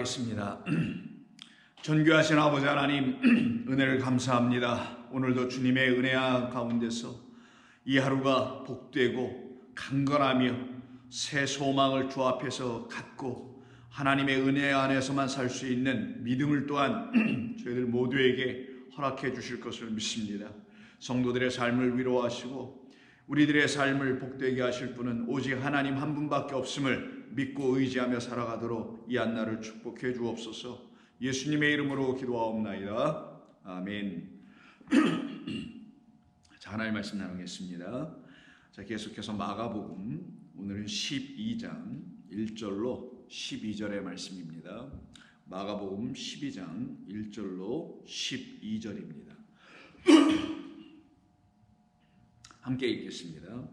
기도하겠습니다. 존귀하신 아버지 하나님, 은혜를 감사합니다. 오늘도 주님의 은혜 가운데서 이 하루가 복되고 강건하며 새 소망을 주 앞에서 갖고 하나님의 은혜 안에서만 살 수 있는 믿음을 또한 저희들 모두에게 허락해 주실 것을 믿습니다. 성도들의 삶을 위로하시고 우리들의 삶을 복되게 하실 분은 오직 하나님 한 분밖에 없음을 믿고 의지하며 살아가도록 이 한날을 축복해 주옵소서. 예수님의 이름으로 기도하옵나이다. 아멘. 자, 하나님의 말씀 나누겠습니다. 자, 계속해서 마가복음 오늘은 12장 1절로 12절의 말씀입니다. 마가복음 12장 1절로 12절입니다. 함께 읽겠습니다.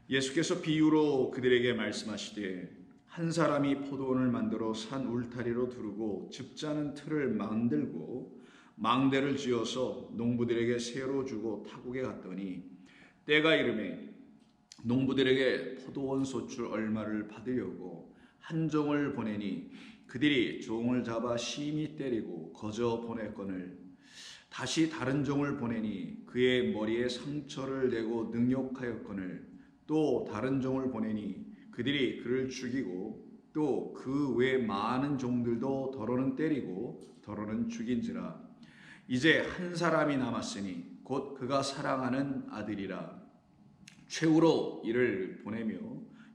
예수께서 비유로 그들에게 말씀하시되 한 사람이 포도원을 만들어 산 울타리로 두르고 즙자는 틀을 만들고 망대를 지어서 농부들에게 새로 주고 타국에 갔더니 때가 이르매 농부들에게 포도원 소출 얼마를 받으려고 한 종을 보내니 그들이 종을 잡아 심히 때리고 거저 보냈거늘 다시 다른 종을 보내니 그의 머리에 상처를 내고 능욕하였거늘 또 다른 종을 보내니 그들이 그를 죽이고 또 그 외 많은 종들도 더러는 때리고 더러는 죽인지라 이제 한 사람이 남았으니 곧 그가 사랑하는 아들이라 최후로 이를 보내며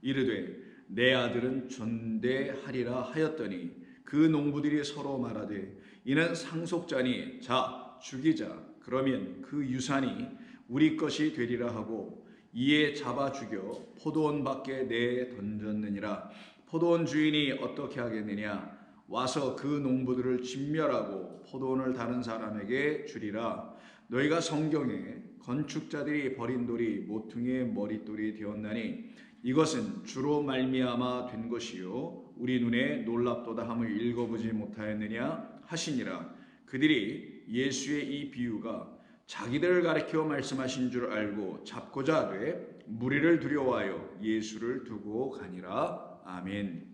이르되 내 아들은 존대하리라 하였더니 그 농부들이 서로 말하되 이는 상속자니 자 죽이자 그러면 그 유산이 우리 것이 되리라 하고 이에 잡아 죽여 포도원 밖에 내 던졌느니라. 포도원 주인이 어떻게 하겠느냐 와서 그 농부들을 진멸하고 포도원을 다른 사람에게 주리라. 너희가 성경에 건축자들이 버린 돌이 모퉁이의 머릿돌이 되었나니 이것은 주로 말미암아 된 것이요 우리 눈에 놀랍도다 함을 읽어보지 못하였느냐 하시니라. 그들이 예수의 이 비유가 자기들을 가리켜 말씀하신 줄 알고 잡고자 하되 무리를 두려워하여 예수를 두고 가니라. 아멘.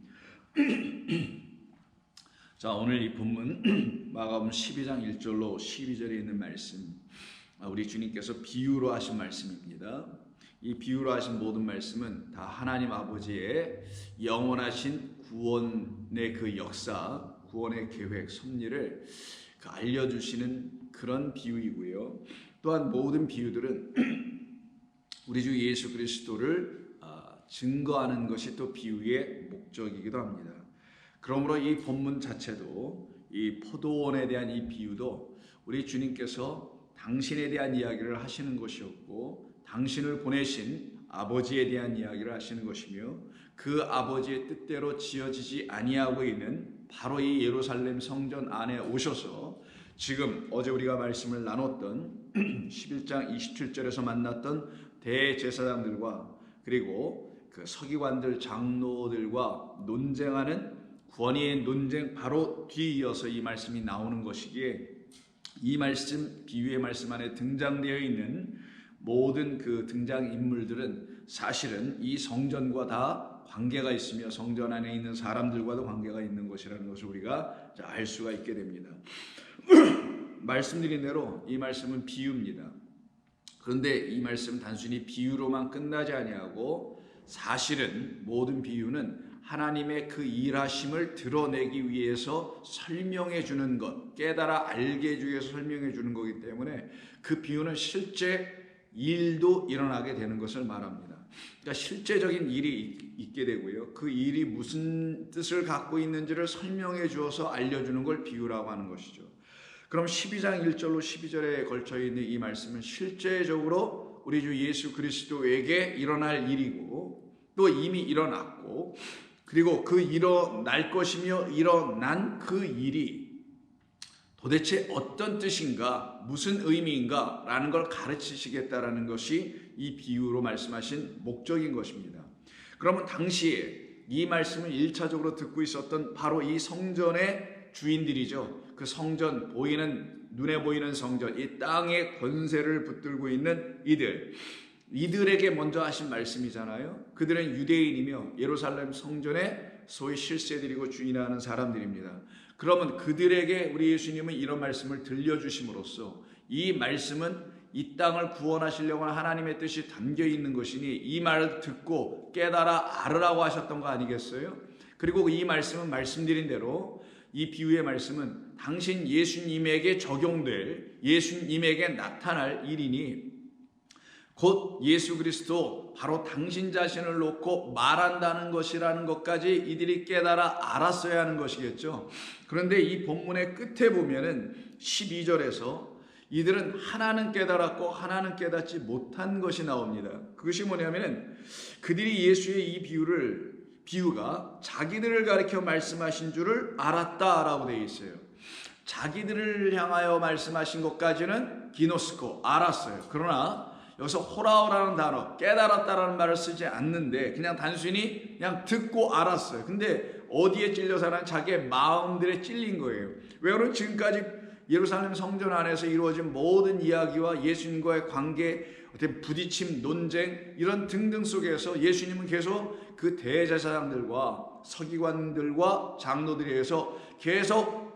자, 오늘 이 본문 마가복음 12장 1절로 12절에 있는 말씀, 우리 주님께서 비유로 하신 말씀입니다. 이 비유로 하신 모든 말씀은 다 하나님 아버지의 영원하신 구원의 그 역사, 구원의 계획, 섭리를 알려주시는 그런 비유이고요. 또한 모든 비유들은 우리 주 예수 그리스도를 증거하는 것이 또 비유의 목적이기도 합니다. 그러므로 이 본문 자체도 이 포도원에 대한 이 비유도 우리 주님께서 당신에 대한 이야기를 하시는 것이었고 당신을 보내신 아버지에 대한 이야기를 하시는 것이며 그 아버지의 뜻대로 지어지지 아니하고 있는 바로 이 예루살렘 성전 안에 오셔서 지금 어제 우리가 말씀을 나눴던 11장 27절에서 만났던 대제사장들과 그리고 그 서기관들 장로들과 논쟁하는 권위의 논쟁 바로 뒤이어서 이 말씀이 나오는 것이기에 이 말씀 비유의 말씀 안에 등장되어 있는 모든 그 등장인물들은 사실은 이 성전과 다 관계가 있으며 성전 안에 있는 사람들과도 관계가 있는 것이라는 것을 우리가 알 수가 있게 됩니다. 말씀드린 대로 이 말씀은 비유입니다. 그런데 이 말씀은 단순히 비유로만 끝나지 아니하고 사실은 모든 비유는 하나님의 그 일하심을 드러내기 위해서 설명해 주는 것, 깨달아 알게 해주기 위해서 설명해 주는 거기 때문에 그 비유는 실제 일도 일어나게 되는 것을 말합니다. 그러니까 실제적인 일이 있게 되고요. 그 일이 무슨 뜻을 갖고 있는지를 설명해 주어서 알려주는 걸 비유라고 하는 것이죠. 그럼 12장 1절로 12절에 걸쳐 있는 이 말씀은 실제적으로 우리 주 예수 그리스도에게 일어날 일이고 또 이미 일어났고 그리고 그 일어날 것이며 일어난 그 일이 도대체 어떤 뜻인가 무슨 의미인가 라는 걸 가르치시겠다라는 것이 이 비유로 말씀하신 목적인 것입니다. 그러면 당시에 이 말씀을 1차적으로 듣고 있었던 바로 이 성전의 주인들이죠. 그 성전 보이는 눈에 보이는 성전 이 땅의 권세를 붙들고 있는 이들에게 먼저 하신 말씀이잖아요. 그들은 유대인이며 예루살렘 성전의 소위 실세들이고 주인하는 사람들입니다. 그러면 그들에게 우리 예수님은 이런 말씀을 들려주심으로써 이 말씀은 이 땅을 구원하시려고 하는 하나님의 뜻이 담겨 있는 것이니 이 말을 듣고 깨달아 알으라고 하셨던 거 아니겠어요? 그리고 이 말씀은 말씀드린 대로 이 비유의 말씀은 당신 예수님에게 적용될, 예수님에게 나타날 일이니 곧 예수 그리스도 바로 당신 자신을 놓고 말한다는 것이라는 것까지 이들이 깨달아 알았어야 하는 것이겠죠. 그런데 이 본문의 끝에 보면은 12절에서 이들은 하나는 깨달았고 하나는 깨닫지 못한 것이 나옵니다. 그것이 뭐냐면은 그들이 예수의 이 비유가 자기들을 가리켜 말씀하신 줄을 알았다라고 되어 있어요. 자기들을 향하여 말씀하신 것까지는 기노스코, 알았어요. 그러나 여기서 호라오라는 단어, 깨달았다라는 말을 쓰지 않는데 그냥 단순히 그냥 듣고 알았어요. 근데 어디에 찔려서는 자기의 마음들에 찔린 거예요. 왜 그러면 지금까지 예루살렘 성전 안에서 이루어진 모든 이야기와 예수님과의 관계, 어떤 부딪힘, 논쟁 이런 등등 속에서 예수님은 계속 그 대제사장들과 서기관들과 장로들에 의해서 계속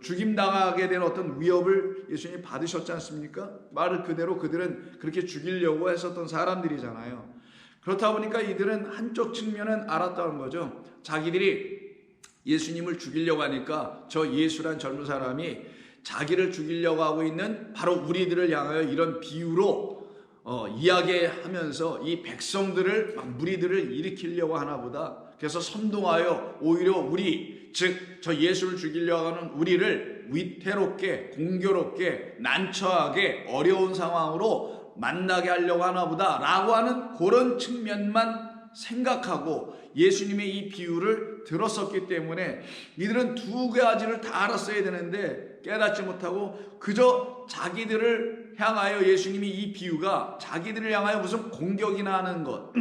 죽임당하게 된 어떤 위협을 예수님이 받으셨지 않습니까? 말을 그대로 그들은 그렇게 죽이려고 했었던 사람들이잖아요. 그렇다 보니까 이들은 한쪽 측면은 알았다는 거죠. 자기들이 예수님을 죽이려고 하니까 저 예수란 젊은 사람이 자기를 죽이려고 하고 있는 바로 우리들을 향하여 이런 비유로 이야기하면서 이 백성들을 무리들을 일으키려고 하나 보다. 그래서 선동하여 오히려 우리, 즉 저 예수를 죽이려고 하는 우리를 위태롭게, 공교롭게, 난처하게, 어려운 상황으로 만나게 하려고 하나 보다 라고 하는 그런 측면만 생각하고 예수님의 이 비유를 들었었기 때문에 이들은 두 가지를 다 알았어야 되는데 깨닫지 못하고 그저 자기들을 향하여 예수님이 이 비유가 자기들을 향하여 무슨 공격이나 하는 것,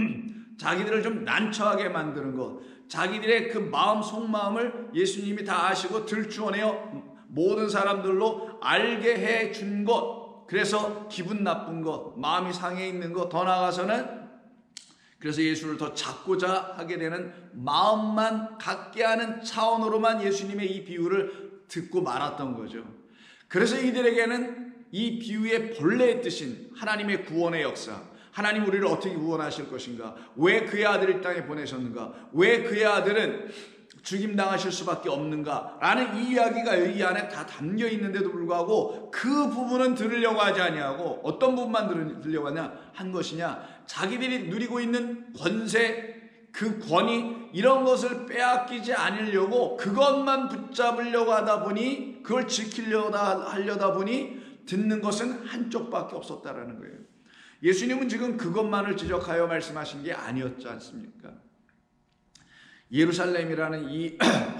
자기들을 좀 난처하게 만드는 것, 자기들의 그 마음 속마음을 예수님이 다 아시고 들추어내어 모든 사람들로 알게 해준 것, 그래서 기분 나쁜 것, 마음이 상해 있는 것, 더 나아가서는 그래서 예수를 더 찾고자 하게 되는 마음만 갖게 하는 차원으로만 예수님의 이 비유를 듣고 말았던 거죠. 그래서 이들에게는 이 비유의 본래의 뜻인 하나님의 구원의 역사, 하나님 우리를 어떻게 구원하실 것인가, 왜 그의 아들을 땅에 보내셨는가, 왜 그의 아들은 죽임당하실 수밖에 없는가 라는 이 이야기가 이 안에 다 담겨 있는데도 불구하고 그 부분은 들으려고 하지 아니하고 어떤 부분만 들으려고 한 것이냐, 자기들이 누리고 있는 권세, 그 권위 이런 것을 빼앗기지 않으려고 그것만 붙잡으려고 하다 보니, 그걸 지키려고 하려다 보니 듣는 것은 한쪽밖에 없었다라는 거예요. 예수님은 지금 그것만을 지적하여 말씀하신 게 아니었지 않습니까? 예루살렘이라는 이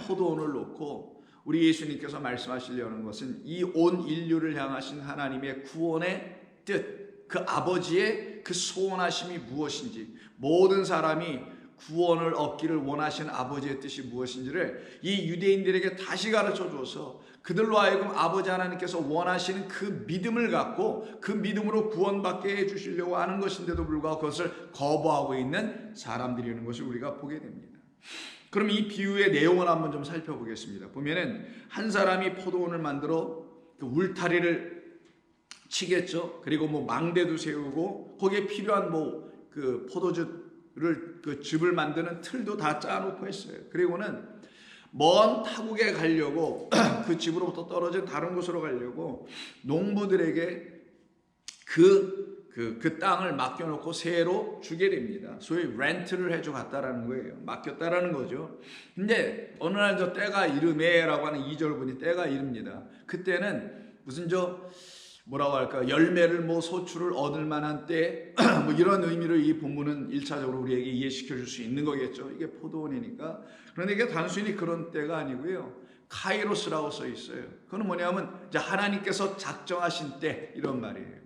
포도원을 놓고 우리 예수님께서 말씀하시려는 것은 이 온 인류를 향하신 하나님의 구원의 뜻, 그 아버지의 그 소원하심이 무엇인지, 모든 사람이 구원을 얻기를 원하시는 아버지의 뜻이 무엇인지를 이 유대인들에게 다시 가르쳐 줘서 그들로 하여금 아버지 하나님께서 원하시는 그 믿음을 갖고 그 믿음으로 구원받게 해주시려고 하는 것인데도 불구하고 그것을 거부하고 있는 사람들이라는 것을 우리가 보게 됩니다. 그럼 이 비유의 내용을 한번 좀 살펴보겠습니다. 보면은 한 사람이 포도원을 만들어 그 울타리를 치겠죠. 그리고 뭐 망대도 세우고 거기에 필요한 뭐 그 포도주를 그 즙을 만드는 틀도 다 짜놓고 했어요. 그리고는 먼 타국에 가려고 그 집으로부터 떨어진 다른 곳으로 가려고 농부들에게 그 땅을 맡겨놓고 세로 주게 됩니다. 소위 렌트를 해줘 갔다라는 거예요. 맡겼다라는 거죠. 근데 어느 날 저 때가 이르매라고 하는 2절 보니 때가 이릅니다. 그때는 무슨 뭐라고 할까, 열매를 뭐 소출을 얻을 만한 때 뭐 이런 의미로 이 본문은 1차적으로 우리에게 이해시켜 줄 수 있는 거겠죠. 이게 포도원이니까. 그런데 이게 단순히 그런 때가 아니고요. 카이로스라고 써 있어요. 그건 뭐냐면 이제 하나님께서 작정하신 때 이런 말이에요.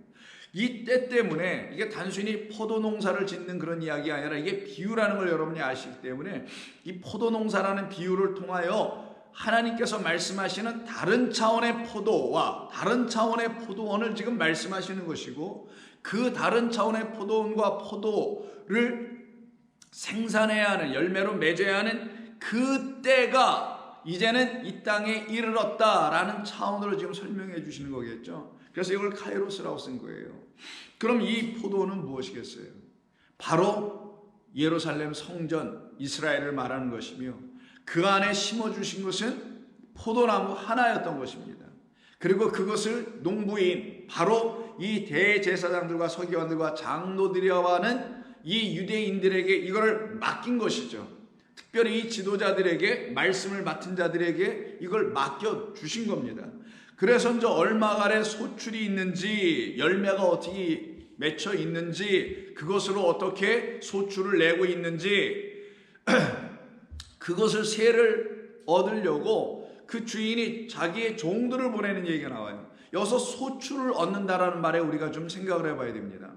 이 때 때문에 이게 단순히 포도 농사를 짓는 그런 이야기가 아니라 이게 비유라는 걸 여러분이 아시기 때문에 이 포도 농사라는 비유를 통하여 하나님께서 말씀하시는 다른 차원의 포도와 다른 차원의 포도원을 지금 말씀하시는 것이고, 그 다른 차원의 포도원과 포도를 생산해야 하는, 열매로 맺어야 하는 그 때가 이제는 이 땅에 이르렀다라는 차원으로 지금 설명해 주시는 거겠죠. 그래서 이걸 카이로스라고 쓴 거예요. 그럼 이 포도는 무엇이겠어요? 바로 예루살렘 성전 이스라엘을 말하는 것이며, 그 안에 심어주신 것은 포도나무 하나였던 것입니다. 그리고 그것을 농부인 바로 이 대제사장들과 서기관들과 장로들이와 하는 이 유대인들에게 이걸 맡긴 것이죠. 특별히 이 지도자들에게, 말씀을 맡은 자들에게 이걸 맡겨 주신 겁니다. 그래서 이제 얼마간의 소출이 있는지, 열매가 어떻게 맺혀 있는지, 그것으로 어떻게 소출을 내고 있는지 그것을 세를 얻으려고 그 주인이 자기의 종들을 보내는 얘기가 나와요. 여기서 소출을 얻는다라는 말에 우리가 좀 생각을 해봐야 됩니다.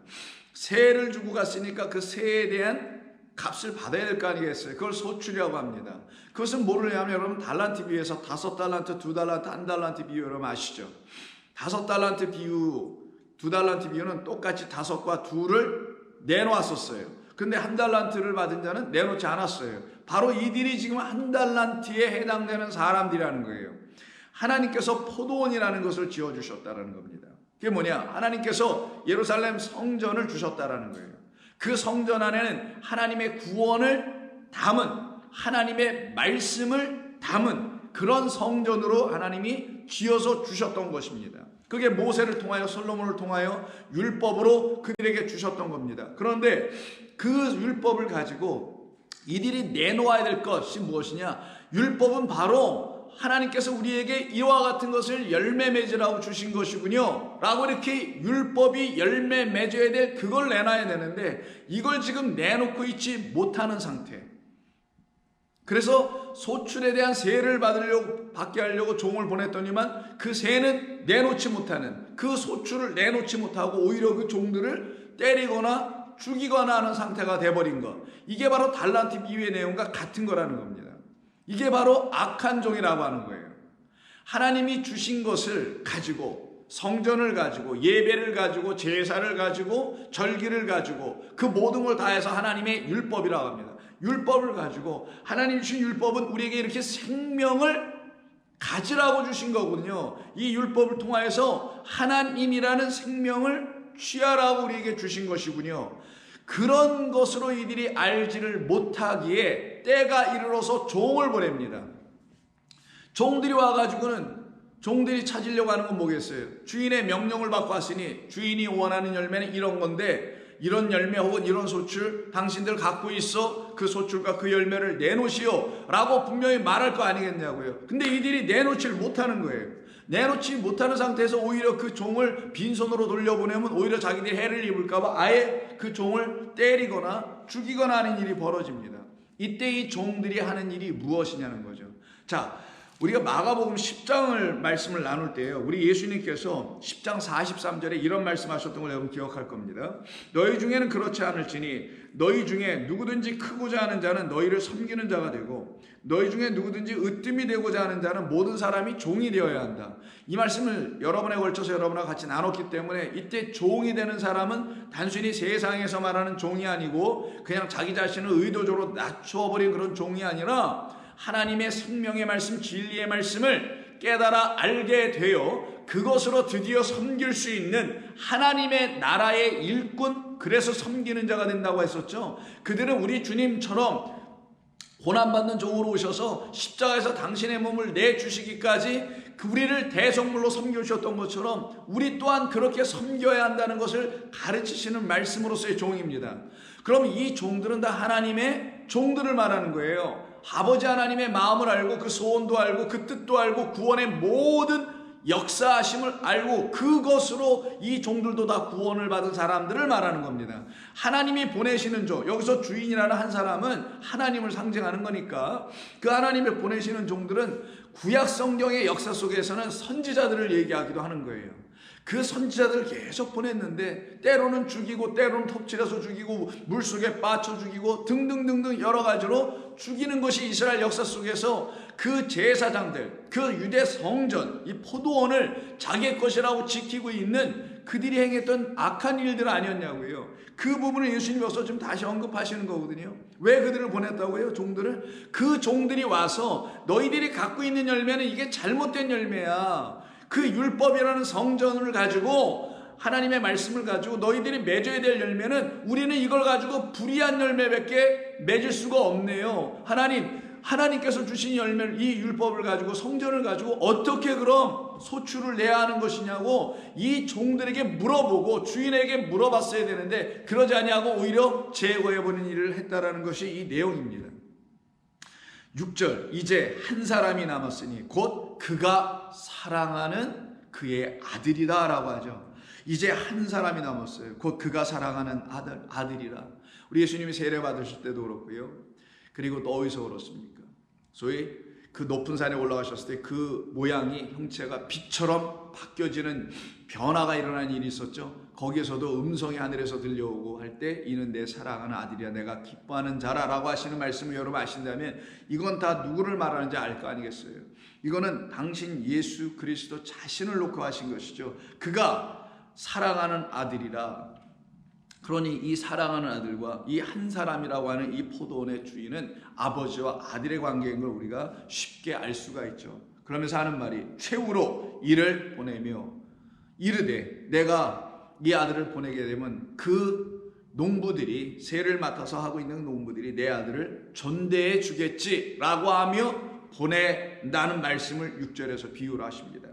세를 주고 갔으니까 그 세에 대한 값을 받아야 될 거 아니겠어요? 그걸 소출이라고 합니다. 그것은 뭐를 하면 여러분 달란트 비유에서 5달란트, 2달란트, 1달란트 비유 여러분 아시죠? 5달란트 비유, 2달란트 비유는 똑같이 5과 2를 내놓았었어요. 근데 1달란트를 받은 자는 내놓지 않았어요. 바로 이들이 지금 1달란트에 해당되는 사람들이라는 거예요. 하나님께서 포도원이라는 것을 지어주셨다는 겁니다. 그게 뭐냐? 하나님께서 예루살렘 성전을 주셨다는 거예요. 그 성전 안에는 하나님의 구원을 담은, 하나님의 말씀을 담은 그런 성전으로 하나님이 지어서 주셨던 것입니다. 그게 모세를 통하여, 솔로몬을 통하여 율법으로 그들에게 주셨던 겁니다. 그런데 그 율법을 가지고 이들이 내놓아야 될 것이 무엇이냐? 율법은 바로 하나님께서 우리에게 이와 같은 것을 열매 맺으라고 주신 것이군요 라고 이렇게 율법이 열매 맺어야 될 그걸 내놔야 되는데, 이걸 지금 내놓고 있지 못하는 상태. 그래서 소출에 대한 세를 받게 하려고 종을 보냈더니만 그 세는 내놓지 못하는, 그 소출을 내놓지 못하고 오히려 그 종들을 때리거나 죽이거나 하는 상태가 돼버린 것. 이게 바로 달란트 비유의 내용과 같은 거라는 겁니다. 이게 바로 악한 종이라고 하는 거예요. 하나님이 주신 것을 가지고, 성전을 가지고, 예배를 가지고, 제사를 가지고, 절기를 가지고, 그 모든 걸 다해서 하나님의 율법이라고 합니다. 율법을 가지고, 하나님 주신 율법은 우리에게 이렇게 생명을 가지라고 주신 거군요. 이 율법을 통하여서 하나님이라는 생명을 취하라고 우리에게 주신 것이군요. 그런 것으로 이들이 알지를 못하기에 때가 이르러서 종을 보냅니다. 종들이 와가지고는, 종들이 찾으려고 하는 건 뭐겠어요? 주인의 명령을 받고 왔으니 주인이 원하는 열매는 이런 건데, 이런 열매 혹은 이런 소출 당신들 갖고 있어, 그 소출과 그 열매를 내놓으시오 라고 분명히 말할 거 아니겠냐고요. 근데 이들이 내놓지를 못하는 거예요. 내놓지 못하는 상태에서 오히려 그 종을 빈손으로 돌려보내면 오히려 자기들이 해를 입을까봐 아예 그 종을 때리거나 죽이거나 하는 일이 벌어집니다. 이때 이 종들이 하는 일이 무엇이냐는 거죠. 자, 우리가 마가복음 10장을 말씀을 나눌 때요, 우리 예수님께서 10장 43절에 이런 말씀하셨던 걸 여러분 기억할 겁니다. 너희 중에는 그렇지 않을지니 너희 중에 누구든지 크고자 하는 자는 너희를 섬기는 자가 되고, 너희 중에 누구든지 으뜸이 되고자 하는 자는 모든 사람이 종이 되어야 한다. 이 말씀을 여러 번에 걸쳐서 여러분과 같이 나눴기 때문에, 이때 종이 되는 사람은 단순히 세상에서 말하는 종이 아니고 그냥 자기 자신을 의도적으로 낮춰버린 그런 종이 아니라 하나님의 생명의 말씀, 진리의 말씀을 깨달아 알게 되어 그것으로 드디어 섬길 수 있는 하나님의 나라의 일꾼, 그래서 섬기는 자가 된다고 했었죠. 그들은 우리 주님처럼 고난받는 종으로 오셔서 십자가에서 당신의 몸을 내주시기까지 우리를 대성물로 섬겨주셨던 것처럼 우리 또한 그렇게 섬겨야 한다는 것을 가르치시는 말씀으로서의 종입니다. 그럼 이 종들은 다 하나님의 종들을 말하는 거예요. 아버지 하나님의 마음을 알고, 그 소원도 알고, 그 뜻도 알고, 구원의 모든 역사하심을 알고, 그것으로 이 종들도 다 구원을 받은 사람들을 말하는 겁니다. 하나님이 보내시는 종, 여기서 주인이라는 한 사람은 하나님을 상징하는 거니까 그 하나님이 보내시는 종들은 구약 성경의 역사 속에서는 선지자들을 얘기하기도 하는 거예요. 그 선지자들을 계속 보냈는데 때로는 죽이고, 때로는 톱질해서 죽이고, 물속에 빠쳐 죽이고 등등등등 여러 가지로 죽이는 것이 이스라엘 역사 속에서 그 제사장들, 그 유대 성전, 이 포도원을 자기의 것이라고 지키고 있는 그들이 행했던 악한 일들 아니었냐고요. 그 부분을 예수님이 와서 지금 다시 언급하시는 거거든요. 왜 그들을 보냈다고요? 종들을? 그 종들이 와서 너희들이 갖고 있는 열매는 이게 잘못된 열매야. 그 율법이라는 성전을 가지고 하나님의 말씀을 가지고 너희들이 맺어야 될 열매는 우리는 이걸 가지고 불의한 열매밖에 맺을 수가 없네요. 하나님께서 주신 열매를, 이 율법을 가지고, 성전을 가지고 어떻게 그럼 소출을 내야 하는 것이냐고 이 종들에게 물어보고 주인에게 물어봤어야 되는데 그러지 아니하고 오히려 제거해버리는 일을 했다라는 것이 이 내용입니다. 6절, 이제 한 사람이 남았으니 곧 그가 사랑하는 그의 아들이다 라고 하죠. 이제 한 사람이 남았어요. 곧 그가 사랑하는 아들이라. 우리 예수님이 세례 받으실 때도 그렇고요. 그리고 또 어디서 그렇습니까? 소위 그 높은 산에 올라가셨을 때 그 모양이, 형체가 빛처럼 바뀌어지는 변화가 일어나는 일이 있었죠. 거기에서도 음성이 하늘에서 들려오고 할 때 이는 내 사랑하는 아들이야, 내가 기뻐하는 자라 라고 하시는 말씀을 여러분 아신다면 이건 다 누구를 말하는지 알 거 아니겠어요? 이거는 당신 예수 그리스도 자신을 놓고 하신 것이죠. 그가 사랑하는 아들이라. 그러니 이 사랑하는 아들과 이 한 사람이라고 하는 이 포도원의 주인은 아버지와 아들의 관계인 걸 우리가 쉽게 알 수가 있죠. 그러면서 하는 말이 최후로 이를 보내며 이르되, 내가 이 아들을 보내게 되면 그 농부들이, 세를 맡아서 하고 있는 농부들이 내 아들을 전대해 주겠지라고 하며 보낸다는 말씀을 6절에서 비유를 하십니다.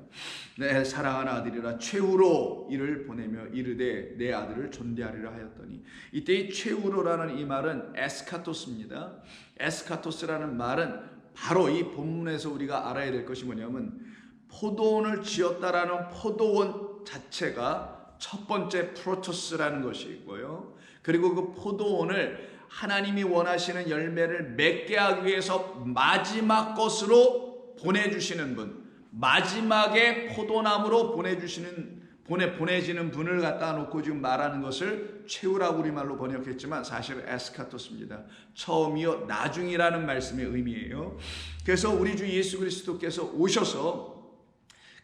내 사랑하는 아들이라 최후로 이를 보내며 이르되 내 아들을 전대하리라 하였더니, 이때 이 최후로라는 이 말은 에스카토스입니다. 에스카토스라는 말은 바로 이 본문에서 우리가 알아야 될 것이 뭐냐면, 포도원을 지었다라는 포도원 자체가 첫 번째 프로토스라는 것이고요. 그리고 그 포도원을 하나님이 원하시는 열매를 맺게 하기 위해서 마지막 것으로 보내주시는 분, 마지막에 포도나무로 보내지는 분을 갖다 놓고 지금 말하는 것을 최후라고 우리말로 번역했지만 사실 에스카토스입니다. 처음이요 나중이라는 말씀의 의미예요. 그래서 우리 주 예수 그리스도께서 오셔서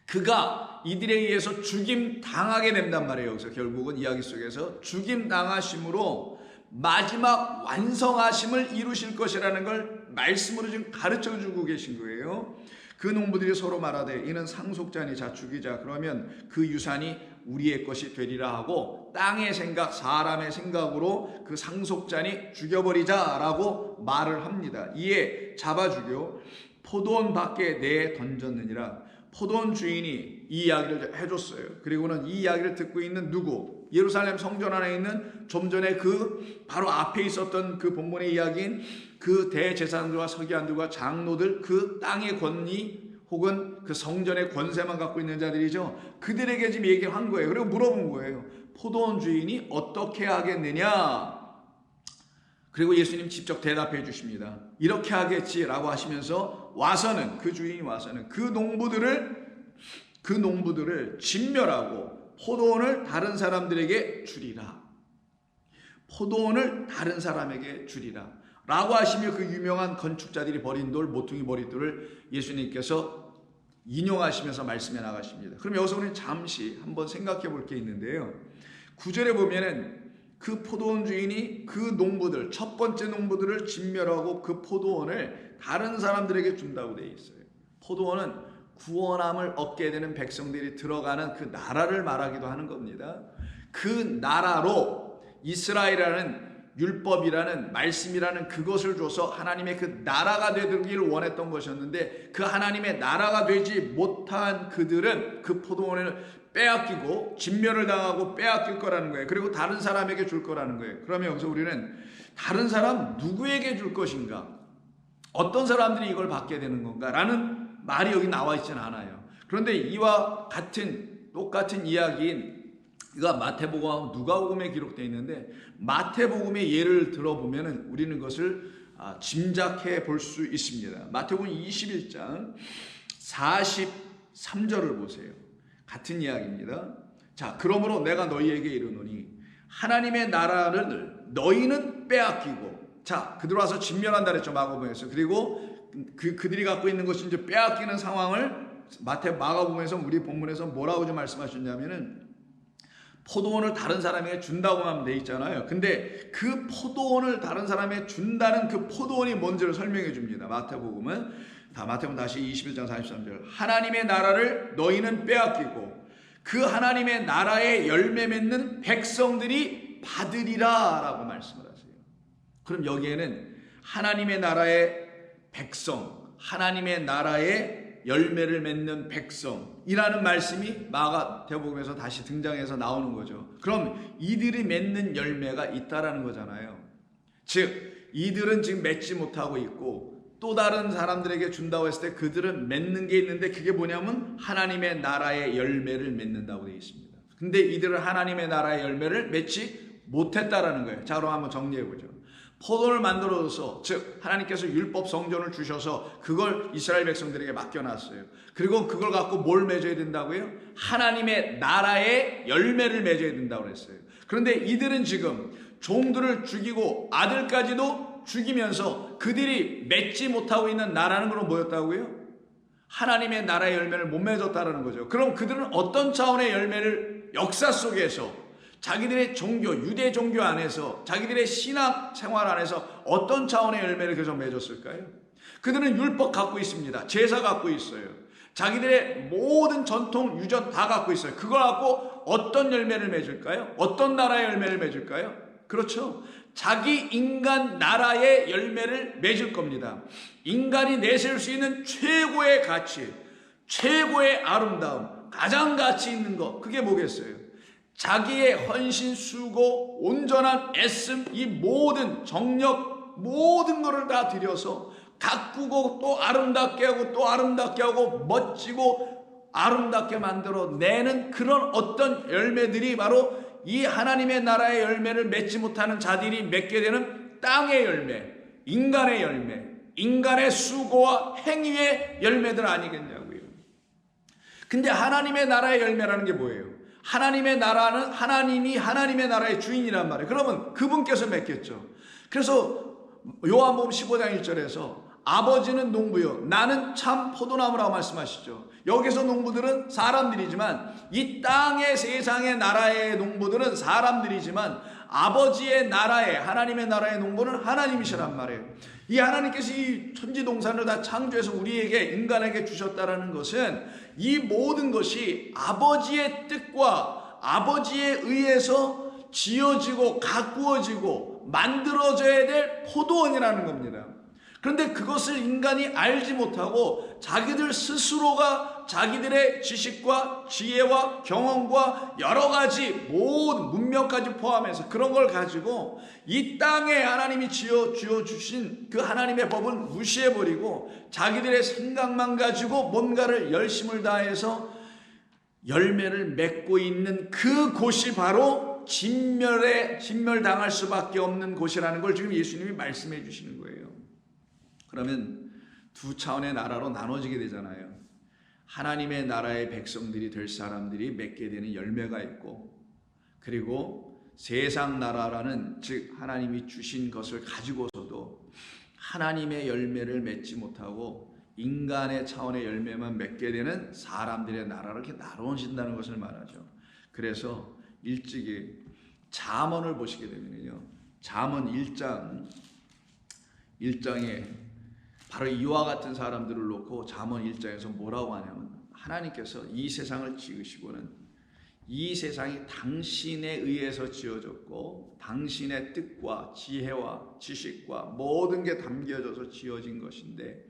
그가 이들에 의해서 죽임 당하게 된단 말이에요. 그래서 결국은 이야기 속에서 죽임 당하심으로 마지막 완성하심을 이루실 것이라는 걸 말씀으로 지금 가르쳐 주고 계신 거예요. 그 농부들이 서로 말하되 이는 상속자니 자 죽이자, 그러면 그 유산이 우리의 것이 되리라 하고 땅의 생각, 사람의 생각으로 그 상속자니 죽여버리자라고 말을 합니다. 이에 잡아 죽여 포도원 밖에 내 던졌느니라. 포도원 주인이 이 이야기를 해줬어요. 그리고는 이 이야기를 듣고 있는 누구? 예루살렘 성전 안에 있는 좀 전에 그 바로 앞에 있었던 그 본문의 이야기인 그 대제사장들과 서기관들과 장로들, 그 땅의 권위 혹은 그 성전의 권세만 갖고 있는 자들이죠. 그들에게 지금 얘기한 거예요. 그리고 물어본 거예요. 포도원 주인이 어떻게 하겠느냐? 그리고 예수님 직접 대답해 주십니다. 이렇게 하겠지라고 하시면서 와서는, 그 주인이 와서는 그 농부들을 진멸하고 포도원을 다른 사람들에게 주리라. 포도원을 다른 사람에게 주리라 라고 하시며 그 유명한 건축자들이 버린 돌, 모퉁이 버리돌을 예수님께서 인용하시면서 말씀해 나가십니다. 그럼 여기서 우리는 잠시 한번 생각해 볼 게 있는데요. 9절에 보면은 그 포도원 주인이 그 농부들, 첫 번째 농부들을 진멸하고 그 포도원을 다른 사람들에게 준다고 되어 있어요. 포도원은 구원함을 얻게 되는 백성들이 들어가는 그 나라를 말하기도 하는 겁니다. 그 나라로 이스라엘이라는 율법이라는 말씀이라는 그것을 줘서 하나님의 그 나라가 되기를 원했던 것이었는데, 그 하나님의 나라가 되지 못한 그들은 그 포도원을 빼앗기고 진멸을 당하고 빼앗길 거라는 거예요. 그리고 다른 사람에게 줄 거라는 거예요. 그러면 여기서 우리는 다른 사람 누구에게 줄 것인가, 어떤 사람들이 이걸 받게 되는 건가 라는 말이 여기 나와 있지는 않아요. 그런데 이와 똑같은 이야기인 이가 마태복음하고 누가복음에 기록되어 있는데, 마태복음의 예를 들어보면 우리는 그것을 짐작해 볼 수 있습니다. 마태복음 21장 43절을 보세요. 같은 이야기입니다. 자, 그러므로 내가 너희에게 이르노니 하나님의 나라를 너희는 빼앗기고, 자, 그들 와서 진멸한다 그랬죠, 마가복음에서. 그리고 그들이 갖고 있는 것이 이제 빼앗기는 상황을 마가복음에서, 우리 본문에서 뭐라고 좀 말씀하셨냐면은 포도원을 다른 사람에게 준다고만 돼 있잖아요. 근데 그 포도원을 다른 사람에게 준다는 그 포도원이 뭔지를 설명해 줍니다. 마태복음 다시 21장 43절. 하나님의 나라를 너희는 빼앗기고 그 하나님의 나라의 열매 맺는 백성들이 받으리라 라고 말씀을 하세요. 그럼 여기에는 하나님의 나라의 백성, 하나님의 나라의 열매를 맺는 백성이라는 말씀이 마가복음에서 다시 등장해서 나오는 거죠. 그럼 이들이 맺는 열매가 있다라는 거잖아요. 즉 이들은 지금 맺지 못하고 있고 또 다른 사람들에게 준다고 했을 때 그들은 맺는 게 있는데 그게 뭐냐면 하나님의 나라의 열매를 맺는다고 되어 있습니다. 근데 이들은 하나님의 나라의 열매를 맺지 못했다라는 거예요. 자, 그럼 한번 정리해 보죠. 포도를 만들어서, 즉 하나님께서 율법 성전을 주셔서 그걸 이스라엘 백성들에게 맡겨놨어요. 그리고 그걸 갖고 뭘 맺어야 된다고요? 하나님의 나라의 열매를 맺어야 된다고 그랬어요. 그런데 이들은 지금 종들을 죽이고 아들까지도 죽이면서 그들이 맺지 못하고 있는 나라는 건 뭐였다고요? 하나님의 나라의 열매를 못 맺었다는 거죠. 그럼 그들은 어떤 차원의 열매를 역사 속에서 자기들의 종교, 유대 종교 안에서 자기들의 신앙 생활 안에서 어떤 차원의 열매를 계속 맺었을까요? 그들은 율법 갖고 있습니다. 제사 갖고 있어요. 자기들의 모든 전통, 유전 다 갖고 있어요. 그걸 갖고 어떤 열매를 맺을까요? 어떤 나라의 열매를 맺을까요? 그렇죠. 자기 인간 나라의 열매를 맺을 겁니다. 인간이 내세울 수 있는 최고의 가치, 최고의 아름다움, 가장 가치 있는 것, 그게 뭐겠어요? 자기의 헌신, 수고, 온전한 애씀, 이 모든 정력, 모든 것을 다 들여서 가꾸고 또 아름답게 하고 또 아름답게 하고 멋지고 아름답게 만들어내는 그런 어떤 열매들이 바로 이 하나님의 나라의 열매를 맺지 못하는 자들이 맺게 되는 땅의 열매, 인간의 열매, 인간의 수고와 행위의 열매들 아니겠냐고요. 근데 하나님의 나라의 열매라는 게 뭐예요? 하나님의 나라는 하나님이 하나님의 나라의 주인이란 말이에요. 그러면 그분께서 맺겠죠. 그래서 요한복음 15장 1절에서 아버지는 농부요 나는 참 포도나무라고 말씀하시죠. 여기서 농부들은 사람들이지만 이 땅의 세상의 나라의 농부들은 사람들이지만 아버지의 나라의 하나님의 나라의 농부는 하나님이시란 말이에요. 이 하나님께서 이 천지동산을 다 창조해서 우리에게 인간에게 주셨다라는 것은 이 모든 것이 아버지의 뜻과 아버지에 의해서 지어지고 가꾸어지고 만들어져야 될 포도원이라는 겁니다. 그런데 그것을 인간이 알지 못하고 자기들 스스로가 자기들의 지식과 지혜와 경험과 여러 가지 모든 문명까지 포함해서 그런 걸 가지고 이 땅에 하나님이 지어주신 그 하나님의 법을 무시해버리고 자기들의 생각만 가지고 뭔가를 열심을 다해서 열매를 맺고 있는 그 곳이 바로 진멸당할 수밖에 없는 곳이라는 걸 지금 예수님이 말씀해 주시는 거예요. 그러면 두 차원의 나라로 나눠지게 되잖아요. 하나님의 나라의 백성들이 될 사람들이 맺게 되는 열매가 있고, 그리고 세상 나라라는 즉 하나님이 주신 것을 가지고서도 하나님의 열매를 맺지 못하고 인간의 차원의 열매만 맺게 되는 사람들의 나라를 이렇게 나눠진다는 것을 말하죠. 그래서 일찍이 잠언을 보시게 되면요, 잠언 1장에 바로 이와 같은 사람들을 놓고 잠언 1장에서 뭐라고 하냐면, 하나님께서 이 세상을 지으시고는 이 세상이 당신에 의해서 지어졌고 당신의 뜻과 지혜와 지식과 모든 게 담겨져서 지어진 것인데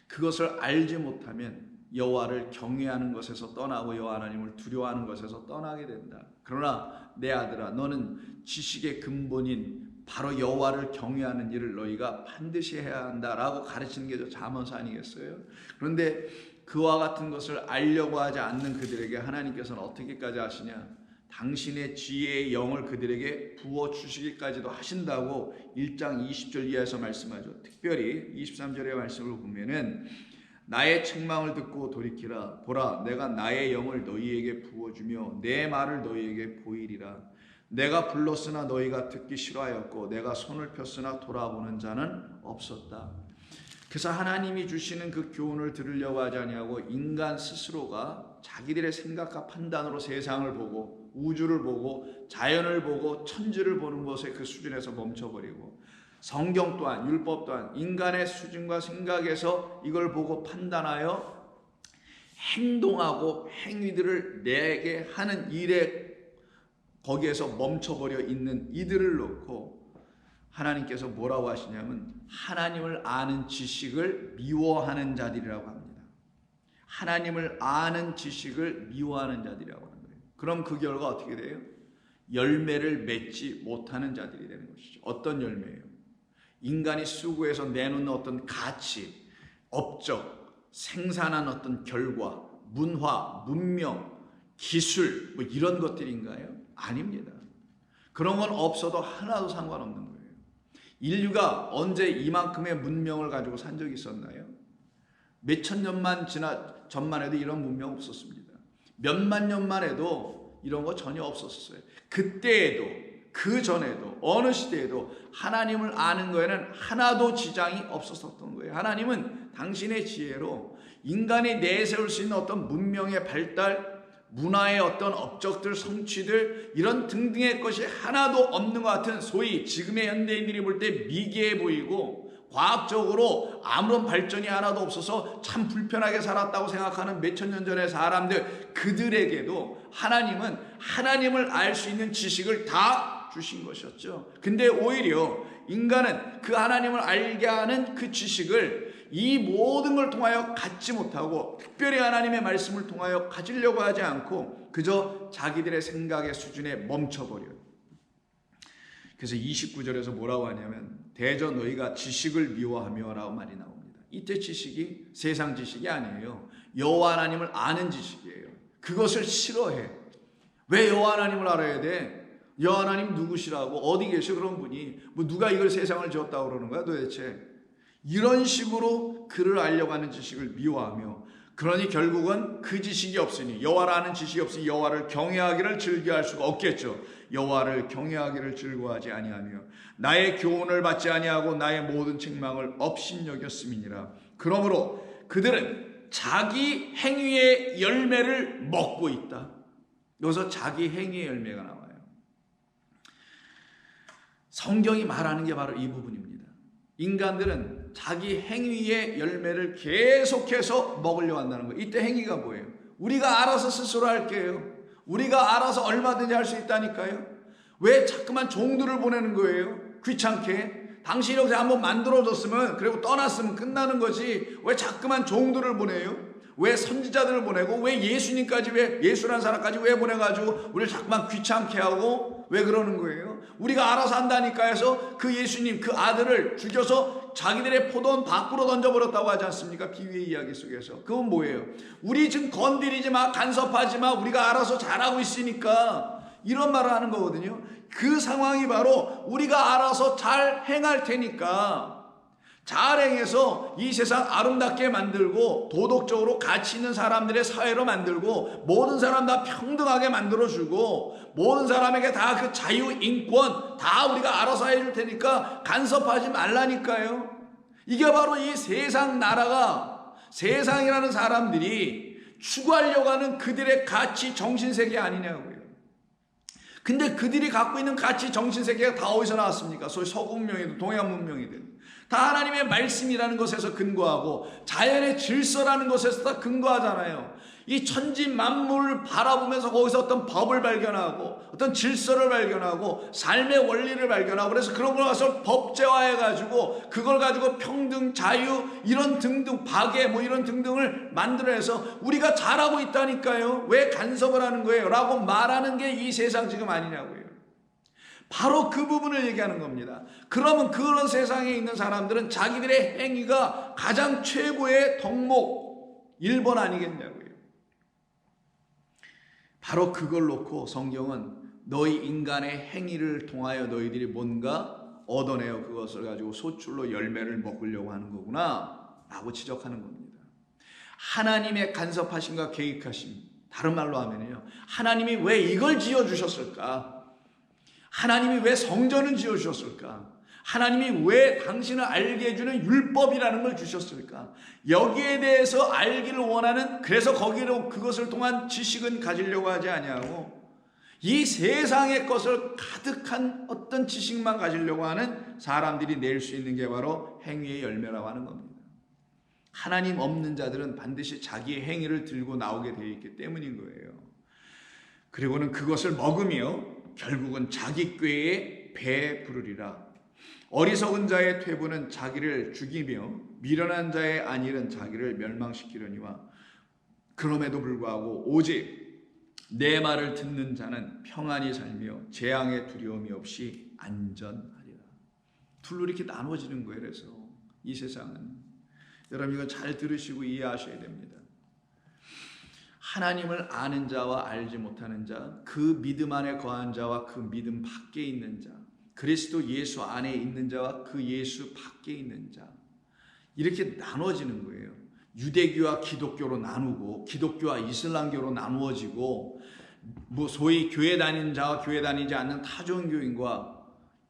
그것을 알지 못하면 여호와를 경외하는 것에서 떠나고 여호와 하나님을 두려워하는 것에서 떠나게 된다. 그러나 내 아들아, 너는 지식의 근본인 바로 여호와를 경외하는 일을 너희가 반드시 해야 한다라고 가르치는 게 저 잠언서 아니겠어요? 그런데 그와 같은 것을 알려고 하지 않는 그들에게 하나님께서는 어떻게까지 하시냐? 당신의 지혜의 영을 그들에게 부어주시기까지도 하신다고 1장 20절 이하에서 말씀하죠. 특별히 23절의 말씀을 보면은 나의 책망을 듣고 돌이키라. 보라, 내가 나의 영을 너희에게 부어주며 내 말을 너희에게 보이리라. 내가 불렀으나 너희가 듣기 싫어하였고 내가 손을 폈으나 돌아보는 자는 없었다. 그래서 하나님이 주시는 그 교훈을 들으려고 하지 아니하고 인간 스스로가 자기들의 생각과 판단으로 세상을 보고 우주를 보고 자연을 보고 천지를 보는 것의 그 수준에서 멈춰버리고, 성경 또한 율법 또한 인간의 수준과 생각에서 이걸 보고 판단하여 행동하고 행위들을 내게 하는 일에 거기에서 멈춰버려 있는 이들을 놓고 하나님께서 뭐라고 하시냐면 하나님을 아는 지식을 미워하는 자들이라고 합니다. 하나님을 아는 지식을 미워하는 자들이라고 하는 거예요. 그럼 그 결과 어떻게 돼요? 열매를 맺지 못하는 자들이 되는 것이죠. 어떤 열매예요? 인간이 수고해서 내놓는 어떤 가치, 업적, 생산한 어떤 결과, 문화, 문명, 기술 뭐 이런 것들인가요? 아닙니다. 그런 건 없어도 하나도 상관없는 거예요. 인류가 언제 이만큼의 문명을 가지고 산 적이 있었나요? 몇천 년만 전만 해도 이런 문명 없었습니다. 몇만 년만 해도 이런 거 전혀 없었어요. 그때에도 그 전에도 어느 시대에도 하나님을 아는 거에는 하나도 지장이 없었던 거예요. 하나님은 당신의 지혜로 인간이 내세울 수 있는 어떤 문명의 발달, 문화의 어떤 업적들, 성취들 이런 등등의 것이 하나도 없는 것 같은 소위 지금의 현대인들이 볼 때 미개해 보이고 과학적으로 아무런 발전이 하나도 없어서 참 불편하게 살았다고 생각하는 몇천 년 전의 사람들, 그들에게도 하나님은 하나님을 알 수 있는 지식을 다 주신 것이었죠. 근데 오히려 인간은 그 하나님을 알게 하는 그 지식을 이 모든 걸 통하여 갖지 못하고 특별히 하나님의 말씀을 통하여 가지려고 하지 않고 그저 자기들의 생각의 수준에 멈춰버려요. 그래서 29절에서 뭐라고 하냐면 대저 너희가 지식을 미워하며 라고 말이 나옵니다. 이때 지식이 세상 지식이 아니에요. 여호와 하나님을 아는 지식이에요. 그것을 싫어해. 왜 여호와 하나님을 알아야 돼? 여호와 하나님 누구시라고? 어디 계셔 그런 분이? 뭐 누가 이걸 세상을 지었다고 그러는 거야 도대체? 이런 식으로 그를 알려고 하는 지식을 미워하며, 그러니 결국은 그 지식이 없으니, 여호와를 아는 지식이 없으니 여호와를 경외하기를 즐겨할 수가 없겠죠. 여호와를 경외하기를 즐거워하지 아니하며 나의 교훈을 받지 아니하고 나의 모든 책망을 업신여겼음이니라. 그러므로 그들은 자기 행위의 열매를 먹고 있다. 여기서 자기 행위의 열매가 나와요. 성경이 말하는 게 바로 이 부분입니다. 인간들은 자기 행위의 열매를 계속해서 먹으려고 한다는 거예요. 이때 행위가 뭐예요? 우리가 알아서 스스로 할게요. 우리가 알아서 얼마든지 할 수 있다니까요. 왜 자꾸만 종들을 보내는 거예요? 귀찮게. 당신이 여기서 한번 만들어줬으면 그리고 떠났으면 끝나는 거지 왜 자꾸만 종들을 보내요? 왜 선지자들을 보내고 왜 예수님까지, 왜 예수라는 사람까지 왜 보내가지고 우리를 자꾸만 귀찮게 하고 왜 그러는 거예요? 우리가 알아서 한다니까 해서 그 예수님 그 아들을 죽여서 자기들의 포도원 밖으로 던져버렸다고 하지 않습니까? 비유의 이야기 속에서. 그건 뭐예요? 우리 지금 건드리지 마, 간섭하지 마, 우리가 알아서 잘하고 있으니까 이런 말을 하는 거거든요. 그 상황이 바로 우리가 알아서 잘 행할 테니까 잘 행해서 이 세상 아름답게 만들고 도덕적으로 가치 있는 사람들의 사회로 만들고 모든 사람 다 평등하게 만들어주고 모든 사람에게 다 그 자유, 인권 다 우리가 알아서 해줄 테니까 간섭하지 말라니까요. 이게 바로 이 세상 나라가, 세상이라는 사람들이 추구하려고 하는 그들의 가치 정신세계 아니냐고요. 근데 그들이 갖고 있는 가치 정신세계가 다 어디서 나왔습니까? 소위 서구 문명이든 동양 문명이든 다 하나님의 말씀이라는 것에서 근거하고 자연의 질서라는 것에서 다 근거하잖아요. 이 천지 만물을 바라보면서 거기서 어떤 법을 발견하고 어떤 질서를 발견하고 삶의 원리를 발견하고 그래서 그런 걸 가서 법제화해가지고 그걸 가지고 평등, 자유 이런 등등 박애 뭐 이런 등등을 만들어내서 우리가 잘하고 있다니까요. 왜 간섭을 하는 거예요? 라고 말하는 게 이 세상 지금 아니냐고요. 바로 그 부분을 얘기하는 겁니다. 그러면 그런 세상에 있는 사람들은 자기들의 행위가 가장 최고의 덕목 1번 아니겠냐고요. 바로 그걸 놓고 성경은 너희 인간의 행위를 통하여 너희들이 뭔가 얻어내어 그것을 가지고 소출로 열매를 먹으려고 하는 거구나 라고 지적하는 겁니다. 하나님의 간섭하심과 계획하심, 다른 말로 하면요, 하나님이 왜 이걸 지어주셨을까? 하나님이 왜 성전을 지어주셨을까? 하나님이 왜 당신을 알게 해주는 율법이라는 걸 주셨을까? 여기에 대해서 알기를 원하는, 그래서 거기로 그것을 통한 지식은 가지려고 하지 아니하고 이 세상의 것을 가득한 어떤 지식만 가지려고 하는 사람들이 낼 수 있는 게 바로 행위의 열매라고 하는 겁니다. 하나님 없는 자들은 반드시 자기의 행위를 들고 나오게 되어 있기 때문인 거예요. 그리고는 그것을 먹으며 결국은 자기 꾀에 배부르리라. 어리석은 자의 퇴보는 자기를 죽이며 미련한 자의 안일은 자기를 멸망시키려니와 그럼에도 불구하고 오직 내 말을 듣는 자는 평안히 살며 재앙의 두려움이 없이 안전하리라. 둘로 이렇게 나눠지는 거예요. 그래서 이 세상은 여러분 이거 잘 들으시고 이해하셔야 됩니다. 하나님을 아는 자와 알지 못하는 자, 그 믿음 안에 거한 자와 그 믿음 밖에 있는 자, 그리스도 예수 안에 있는 자와 그 예수 밖에 있는 자, 이렇게 나눠지는 거예요. 유대교와 기독교로 나누고 기독교와 이슬람교로 나누어지고 뭐 소위 교회 다니는 자와 교회 다니지 않는 타종교인과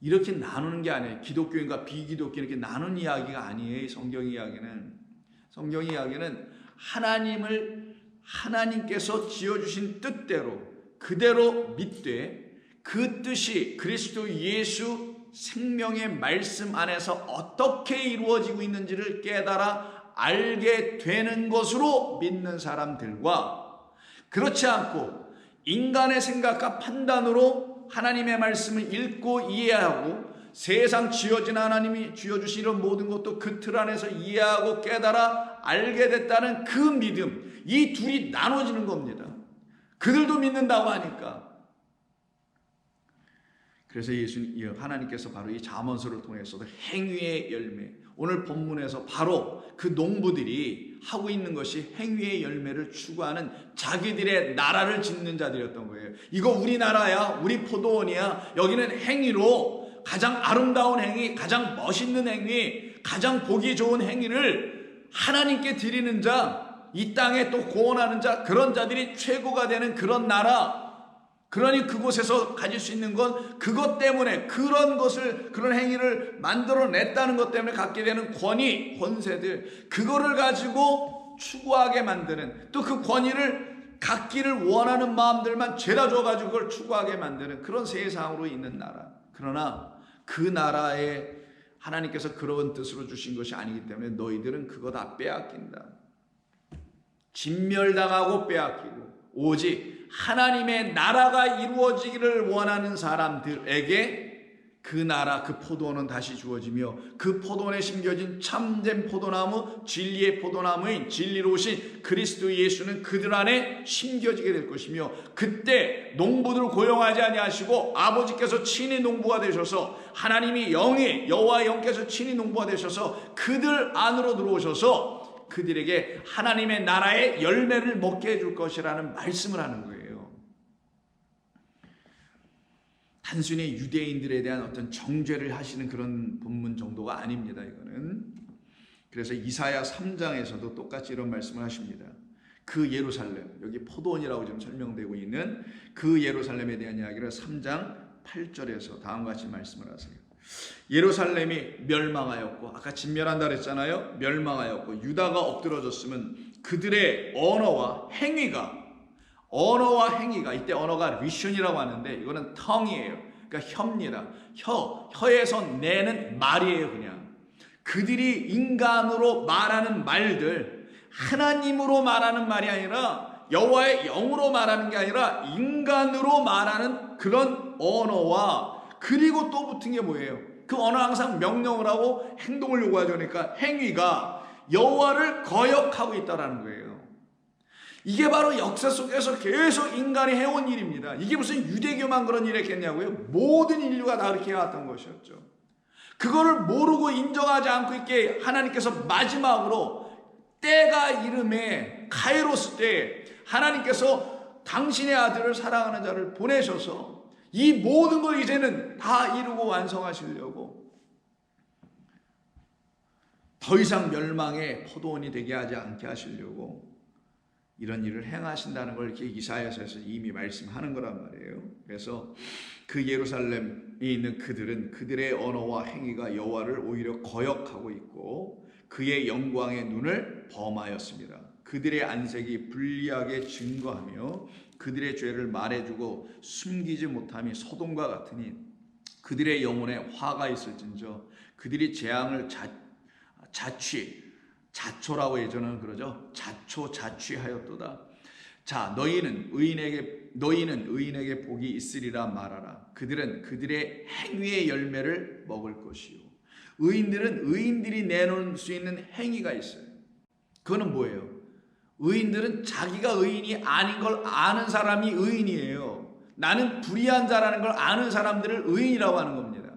이렇게 나누는 게 아니에요. 기독교인과 비기독교 이렇게 나누는 이야기가 아니에요. 성경 이야기는 하나님께서 지어주신 뜻대로 그대로 믿되 그 뜻이 그리스도 예수 생명의 말씀 안에서 어떻게 이루어지고 있는지를 깨달아 알게 되는 것으로 믿는 사람들과, 그렇지 않고 인간의 생각과 판단으로 하나님의 말씀을 읽고 이해하고 세상 지어진 하나님이 지어주신 이런 모든 것도 그 틀 안에서 이해하고 깨달아 알게 됐다는 그 믿음, 이 둘이 나눠지는 겁니다. 그들도 믿는다고 하니까. 그래서 하나님께서 바로 이 잠언서를 통해서도 행위의 열매, 오늘 본문에서 바로 그 농부들이 하고 있는 것이 행위의 열매를 추구하는 자기들의 나라를 짓는 자들이었던 거예요. 이거 우리나라야, 우리 포도원이야, 여기는 행위로 가장 아름다운 행위, 가장 멋있는 행위, 가장 보기 좋은 행위를 하나님께 드리는 자, 이 땅에 또 구원하는 자, 그런 자들이 최고가 되는 그런 나라. 그러니 그곳에서 가질 수 있는 건 그것 때문에 그런 행위를 만들어냈다는 것 때문에 갖게 되는 권위, 권세들, 그거를 가지고 추구하게 만드는, 또 그 권위를 갖기를 원하는 마음들만 죄다 줘가지고 그걸 추구하게 만드는 그런 세상으로 있는 나라. 그러나 그 나라에 하나님께서 그런 뜻으로 주신 것이 아니기 때문에 너희들은 그거 다 빼앗긴다. 진멸당하고 빼앗기고 오직 하나님의 나라가 이루어지기를 원하는 사람들에게 그 나라, 그 포도원은 다시 주어지며 그 포도원에 심겨진 참된 포도나무, 진리의 포도나무인 진리로 오신 그리스도 예수는 그들 안에 심겨지게 될 것이며, 그때 농부들 고용하지 아니하시고 아버지께서 친히 농부가 되셔서, 하나님이 영이 여호와 영께서 친히 농부가 되셔서 그들 안으로 들어오셔서 그들에게 하나님의 나라의 열매를 먹게 해줄 것이라는 말씀을 하는 거예요. 단순히 유대인들에 대한 어떤 정죄를 하시는 그런 본문 정도가 아닙니다. 이거는. 그래서 이사야 3장에서도 똑같이 이런 말씀을 하십니다. 그 예루살렘, 여기 포도원이라고 지금 설명되고 있는 그 예루살렘에 대한 이야기를 3장 8절에서 다음과 같이 말씀을 하세요. 예루살렘이 멸망하였고, 아까 진멸한다 그랬잖아요. 멸망하였고 유다가 엎드러졌으면 그들의 언어와 행위가, 이때 언어가 리션이라고 하는데 이거는 텅이에요. 그러니까 혀입니다. 혀에서 내는 말이에요. 그냥 그들이 인간으로 말하는 말들, 하나님으로 말하는 말이 아니라 여호와의 영으로 말하는 게 아니라 인간으로 말하는 그런 언어와, 그리고 또 붙은 게 뭐예요? 그 언어 항상 명령을 하고 행동을 요구하죠. 그러니까 행위가 여호와를 거역하고 있다라는 거예요. 이게 바로 역사 속에서 계속 인간이 해온 일입니다. 이게 무슨 유대교만 그런 일을 했겠냐고요? 모든 인류가 다 그렇게 해왔던 것이었죠. 그거를 모르고 인정하지 않고 있게 하나님께서 마지막으로 때가 이름에 카이로스 때 하나님께서 당신의 아들을 사랑하는 자를 보내셔서 이 모든 걸 이제는 다 이루고 완성하시려고, 더 이상 멸망의 포도원이 되게 하지 않게 하시려고 이런 일을 행하신다는 걸 이렇게 이사야서에서 이미 말씀하는 거란 말이에요. 그래서 그 예루살렘에 있는 그들은 그들의 언어와 행위가 여호와를 오히려 거역하고 있고 그의 영광의 눈을 범하였습니다. 그들의 안색이 불리하게 증거하며 그들의 죄를 말해주고 숨기지 못함이 소돔과 같으니 그들의 영혼에 화가 있을진저 그들이 재앙을 자초라고 예전은 그러죠. 자취하였도다. 자, 너희는 의인에게 복이 있으리라 말하라. 그들은 그들의 행위의 열매를 먹을 것이요. 의인들은 의인들이 내놓을 수 있는 행위가 있어요. 그거는 뭐예요? 의인들은 자기가 의인이 아닌 걸 아는 사람이 의인이에요. 나는 불의한 자라는 걸 아는 사람들을 의인이라고 하는 겁니다.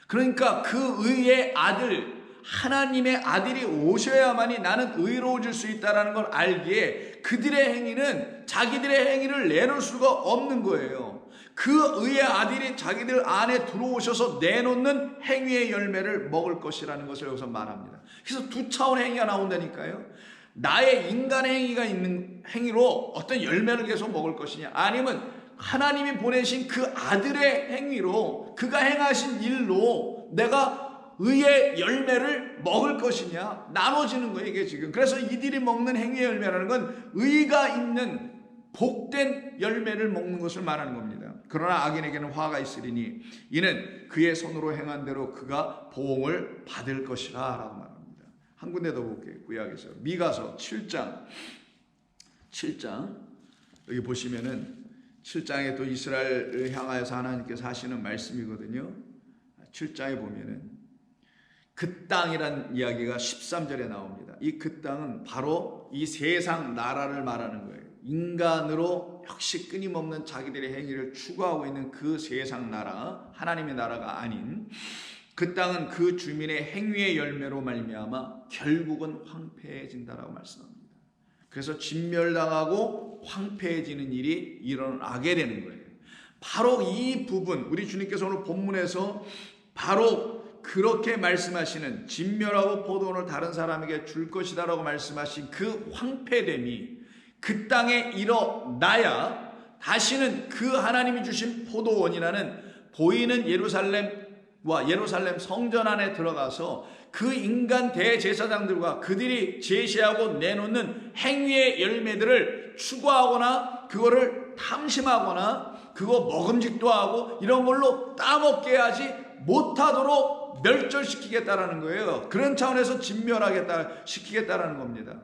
그러니까 그 의의 아들, 하나님의 아들이 오셔야만이 나는 의로워질 수 있다는 걸 알기에 그들의 행위는 자기들의 행위를 내놓을 수가 없는 거예요. 그 의의 아들이 자기들 안에 들어오셔서 내놓는 행위의 열매를 먹을 것이라는 것을 여기서 말합니다. 그래서 두 차원의 행위가 나온다니까요. 나의 인간의 행위가 있는 행위로 어떤 열매를 계속 먹을 것이냐, 아니면 하나님이 보내신 그 아들의 행위로 그가 행하신 일로 내가 의의 열매를 먹을 것이냐, 나눠지는 거예요 이게 지금. 그래서 이들이 먹는 행위의 열매라는 건 의가 있는 복된 열매를 먹는 것을 말하는 겁니다. 그러나 악인에게는 화가 있으리니 이는 그의 손으로 행한 대로 그가 보응을 받을 것이라 라고 말합니다. 한 군데 더 볼게요. 구약에서 미가서 7장 여기 보시면은 7장에 또 이스라엘을 향하여서 하나님께서 하시는 말씀이거든요. 7장에 보면은 그 땅이란 이야기가 13절에 나옵니다. 이 그 땅은 바로 이 세상 나라를 말하는 거예요. 인간으로 역시 끊임없는 자기들의 행위를 추구하고 있는 그 세상 나라, 하나님의 나라가 아닌 그 땅은 그 주민의 행위의 열매로 말미암아 결국은 황폐해진다라고 말씀합니다. 그래서 진멸당하고 황폐해지는 일이 일어나게 되는 거예요. 바로 이 부분, 우리 주님께서 오늘 본문에서 바로 그렇게 말씀하시는 진멸하고 포도원을 다른 사람에게 줄 것이다라고 말씀하신 그 황폐됨이 그 땅에 일어나야 다시는 그 하나님이 주신 포도원이라는 보이는 예루살렘 성전 안에 들어가서 그 인간 대제사장들과 그들이 제시하고 내놓는 행위의 열매들을 추구하거나 그거를 탐심하거나 그거 먹음직도 하고 이런 걸로 따먹게 하지 못하도록 멸절시키겠다라는 거예요. 그런 차원에서 시키겠다라는 겁니다.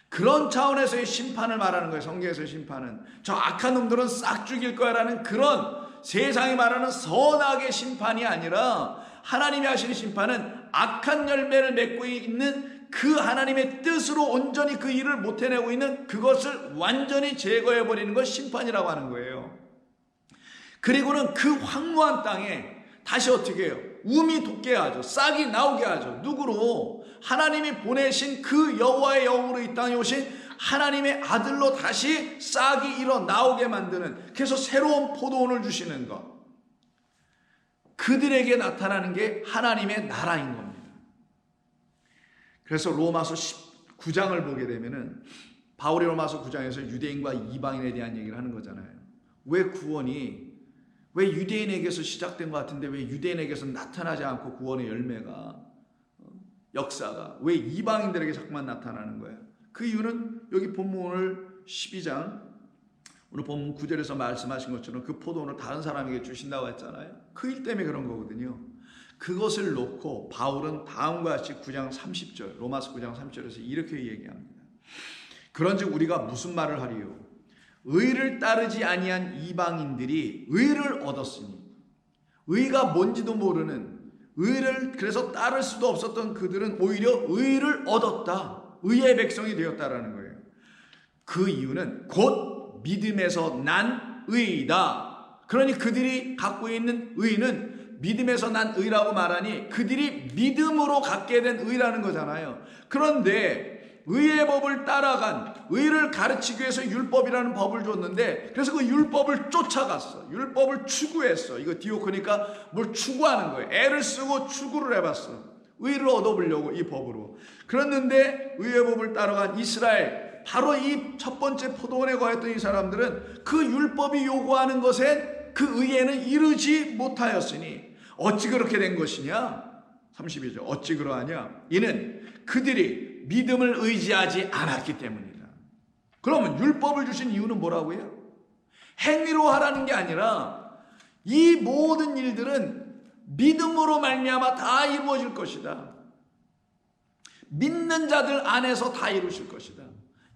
그런 차원에서의 심판을 말하는 거예요. 성경에서의 심판은 저 악한 놈들은 싹 죽일 거야라는 그런 세상이 말하는 선악의 심판이 아니라 하나님이 하시는 심판은 악한 열매를 맺고 있는 그 하나님의 뜻으로 온전히 그 일을 못 해내고 있는 그것을 완전히 제거해버리는 것 심판이라고 하는 거예요. 그리고는 그 황무한 땅에 다시 어떻게 해요? 우미 돋게 하죠. 싹이 나오게 하죠. 누구로? 하나님이 보내신 그 여호와의 영으로 이 땅에 오신 하나님의 아들로 다시 싹이 일어나오게 만드는, 그래서 새로운 포도원을 주시는 것, 그들에게 나타나는 게 하나님의 나라인 겁니다. 그래서 로마서 9장을 보게 되면은 바울이 로마서 9장에서 유대인과 이방인에 대한 얘기를 하는 거잖아요. 왜 구원이 왜 유대인에게서 시작된 것 같은데 왜 유대인에게서 나타나지 않고 구원의 열매가, 역사가 왜 이방인들에게 자꾸만 나타나는 거예요? 그 이유는 여기 본문 오늘 12장 오늘 본문 9절에서 말씀하신 것처럼 그 포도원을 다른 사람에게 주신다고 했잖아요. 그 일 때문에 그런 거거든요. 그것을 놓고 바울은 다음과 같이 9장 30절 로마서 9장 30절에서 이렇게 얘기합니다. 그런즉 우리가 무슨 말을 하리요? 의를 따르지 아니한 이방인들이 의를 얻었으니, 의가 뭔지도 모르는 의를 그래서 따를 수도 없었던 그들은 오히려 의를 얻었다. 의의 백성이 되었다라는 거예요. 그 이유는 곧 믿음에서 난 의이다. 그러니 그들이 갖고 있는 의는 믿음에서 난 의라고 말하니 그들이 믿음으로 갖게 된 의라는 거잖아요. 그런데 의의 법을 따라간, 의를 가르치기 위해서 율법이라는 법을 줬는데 그래서 그 율법을 쫓아갔어. 율법을 추구했어. 이거 디오크니까 뭘 추구하는 거예요. 애를 쓰고 추구를 해봤어. 의를 얻어보려고 이 법으로. 그랬는데 의의 법을 따라간 이스라엘, 바로 이 첫 번째 포도원에 거했던 이 사람들은 그 율법이 요구하는 것에 그 의에는 이르지 못하였으니 어찌 그렇게 된 것이냐? 32절 어찌 그러하냐? 이는 그들이 믿음을 의지하지 않았기 때문이다. 그러면 율법을 주신 이유는 뭐라고요? 행위로 하라는 게 아니라 이 모든 일들은 믿음으로 말미암아 다 이루어질 것이다. 믿는 자들 안에서 다 이루실 것이다.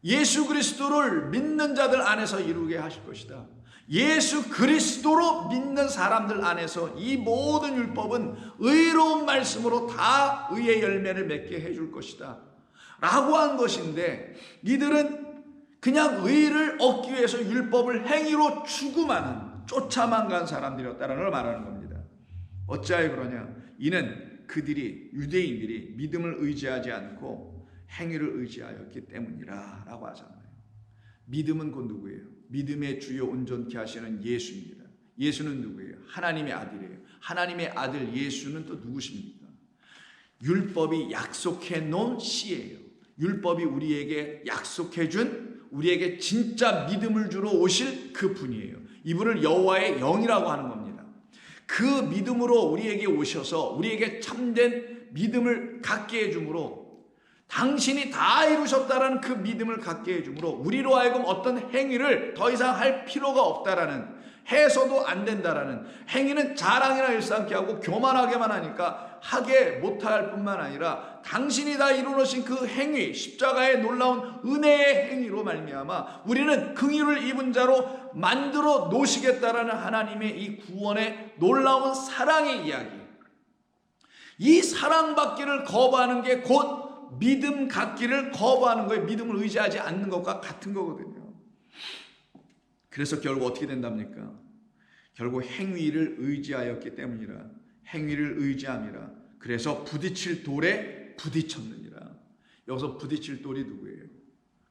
예수 그리스도를 믿는 자들 안에서 이루게 하실 것이다. 예수 그리스도로 믿는 사람들 안에서 이 모든 율법은 의로운 말씀으로 다 의의 열매를 맺게 해줄 것이다 라고 한 것인데, 이들은 그냥 의를 얻기 위해서 율법을 행위로 추구하는, 쫓아만 간 사람들이었다는 걸 말하는 겁니다. 어찌하여 그러냐? 이는 그들이, 유대인들이 믿음을 의지하지 않고 행위를 의지하였기 때문이라 라고 하잖아요. 믿음은 곧 누구예요? 믿음의 주요 온전케 하시는 예수입니다. 예수는 누구예요? 하나님의 아들이에요. 하나님의 아들 예수는 또 누구십니까? 율법이 약속해 놓은 씨예요. 율법이 우리에게 약속해 준, 우리에게 진짜 믿음을 주러 오실 그 분이에요. 이분을 여호와의 영이라고 하는 겁니다. 그 믿음으로 우리에게 오셔서 우리에게 참된 믿음을 갖게 해줌으로, 당신이 다 이루셨다라는 그 믿음을 갖게 해줌으로 우리로 하여금 어떤 행위를 더 이상 할 필요가 없다라는, 해서도 안 된다라는, 행위는 자랑이나 일삼게 하고 교만하게만 하니까 하게 못할 뿐만 아니라 당신이 다 이루어진 그 행위, 십자가의 놀라운 은혜의 행위로 말미암아 우리는 긍휼을 입은 자로 만들어 놓으시겠다라는 하나님의 이 구원의 놀라운 사랑의 이야기, 이 사랑받기를 거부하는 게 곧 믿음 갖기를 거부하는 거예요. 믿음을 의지하지 않는 것과 같은 거거든요. 그래서 결국 어떻게 된답니까? 결국 행위를 의지하였기 때문이라, 행위를 의지함이라. 그래서 부딪힐 돌에 부딪혔느니라. 여기서 부딪힐 돌이 누구예요?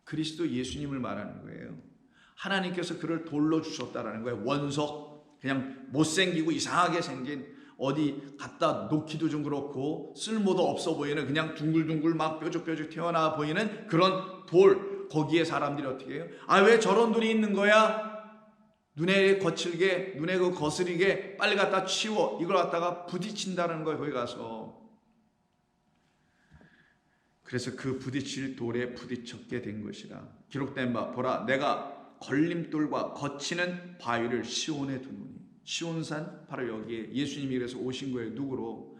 그리스도 예수님을 말하는 거예요. 하나님께서 그를 돌로 주셨다라는 거예요. 원석, 그냥 못생기고 이상하게 생긴, 어디 갖다 놓기도 좀 그렇고 쓸모도 없어 보이는, 그냥 둥글둥글 막 뾰족뾰족 튀어나와 보이는 그런 돌, 거기에 사람들이 어떻게 해요? 아, 왜 저런 돌이 있는 거야? 눈에 거칠게, 눈에 그 거스리게 빨리 갖다 치워. 이걸 갖다가 부딪힌다는 거예요. 거기 가서. 그래서 그 부딪힐 돌에 부딪혔게 된 것이라. 기록된 바, 보라 내가 걸림돌과 거치는 바위를 시온에 두노니. 시온산, 바로 여기에 예수님이 그래서 오신 거예요. 누구로?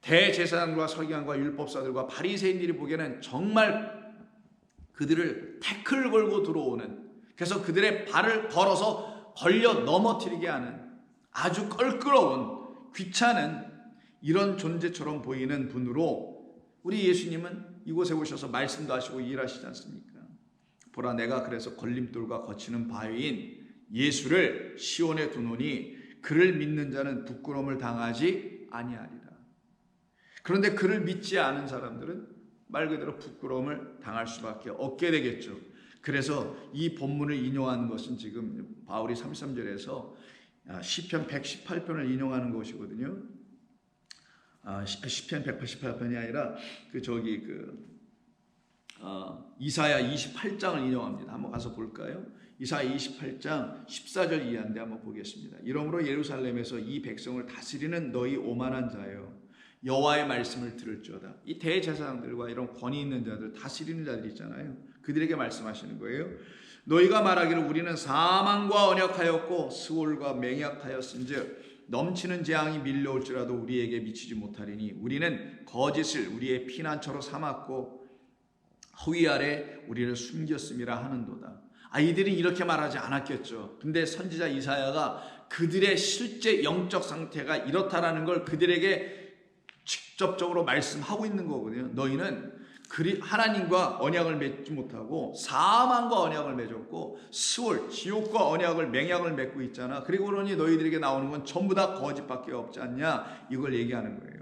대제사장과 서기관과 율법사들과 바리새인들이 보기에는 정말 그들을 태클 걸고 들어오는, 그래서 그들의 발을 걸어서 걸려 넘어뜨리게 하는 아주 껄끄러운, 귀찮은 이런 존재처럼 보이는 분으로 우리 예수님은 이곳에 오셔서 말씀도 하시고 일하시지 않습니까? 보라 내가 그래서 걸림돌과 거치는 바위인 예수를 시온에 두노니 그를 믿는 자는 부끄러움을 당하지 아니하리라. 그런데 그를 믿지 않은 사람들은 말 그대로 부끄러움을 당할 수밖에 없게 되겠죠. 그래서 이 본문을 인용하는 것은 지금 바울이 33절에서 시편 118편을 인용하는 것이거든요. 시편 188편이 아니라 이사야 28장을 인용합니다. 한번 가서 볼까요? 이사야 28장 14절 이하인데 한번 보겠습니다. 이러므로 예루살렘에서 이 백성을 다스리는 너희 오만한 자여, 여호와의 말씀을 들을지어다. 이 대제사장들과 이런 권위 있는 자들, 다스리는 자들 있잖아요. 그들에게 말씀하시는 거예요. 너희가 말하기를 우리는 사망과 언약하였고 스올과 맹약하였은즉 넘치는 재앙이 밀려올지라도 우리에게 미치지 못하리니 우리는 거짓을 우리의 피난처로 삼았고 허위 아래 우리를 숨겼음이라 하는도다. 이들이 이렇게 말하지 않았겠죠. 근데 선지자 이사야가 그들의 실제 영적 상태가 이렇다라는 걸 그들에게 직접적으로 말씀하고 있는 거거든요. 너희는 하나님과 언약을 맺지 못하고 사망과 언약을 맺었고 스올, 지옥과 언약을, 맹약을 맺고 있잖아. 그리고 그러니 너희들에게 나오는 건 전부 다 거짓밖에 없지 않냐, 이걸 얘기하는 거예요.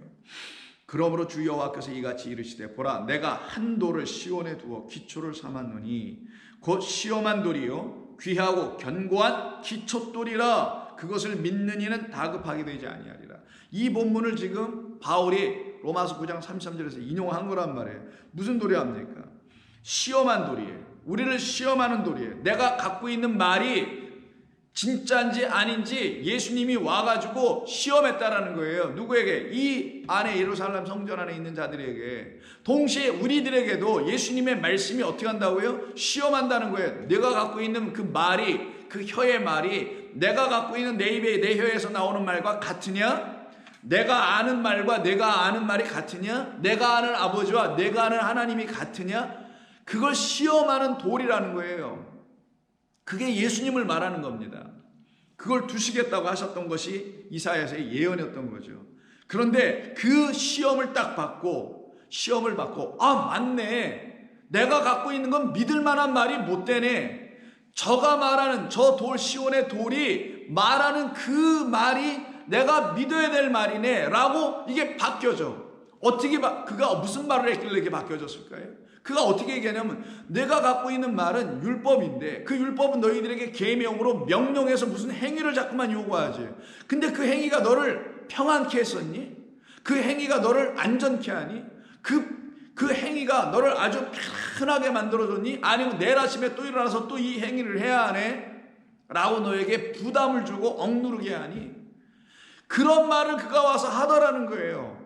그러므로 주 여호와께서 이같이 이르시되 보라 내가 한 돌을 시온에 두어 기초를 삼았노니 곧 시험한 돌이요 귀하고 견고한 기초돌이라 그것을 믿는 이는 다급하게 되지 아니하리라. 이 본문을 지금 바울이 로마서 9장 33절에서 인용한 거란 말이에요. 무슨 돌이합니까? 시험한 돌이에요. 우리를 시험하는 돌이에요. 내가 갖고 있는 말이 진짜인지 아닌지 예수님이 와가지고 시험했다라는 거예요. 누구에게? 이 안에 예루살렘 성전 안에 있는 자들에게. 동시에 우리들에게도 예수님의 말씀이 어떻게 한다고요? 시험한다는 거예요. 내가 갖고 있는 그 말이 그 혀의 말이 내가 갖고 있는 내 입에 내 혀에서 나오는 말과 같으냐? 내가 아는 말과 내가 아는 말이 같으냐? 내가 아는 아버지와 내가 아는 하나님이 같으냐? 그걸 시험하는 돌이라는 거예요. 그게 예수님을 말하는 겁니다. 그걸 두시겠다고 하셨던 것이 이사야서의 예언이었던 거죠. 그런데 그 시험을 딱 받고 아 맞네, 내가 갖고 있는 건 믿을 만한 말이 못 되네, 저가 말하는 저 돌 시온의 돌이 말하는 그 말이 내가 믿어야 될 말이네 라고 이게 바뀌어져. 어떻게 그가 무슨 말을 했길래 이렇게 바뀌어졌을까요? 그가 어떻게 얘기하냐면, 내가 갖고 있는 말은 율법인데 그 율법은 너희들에게 계명으로 명령해서 무슨 행위를 자꾸만 요구하지. 근데 그 행위가 너를 평안케 했었니? 그 행위가 너를 안전케 하니? 그 행위가 너를 아주 편하게 만들어줬니? 아니면 내일 아침에 또 일어나서 또 이 행위를 해야 하네? 라고 너에게 부담을 주고 억누르게 하니? 그런 말을 그가 와서 하더라는 거예요.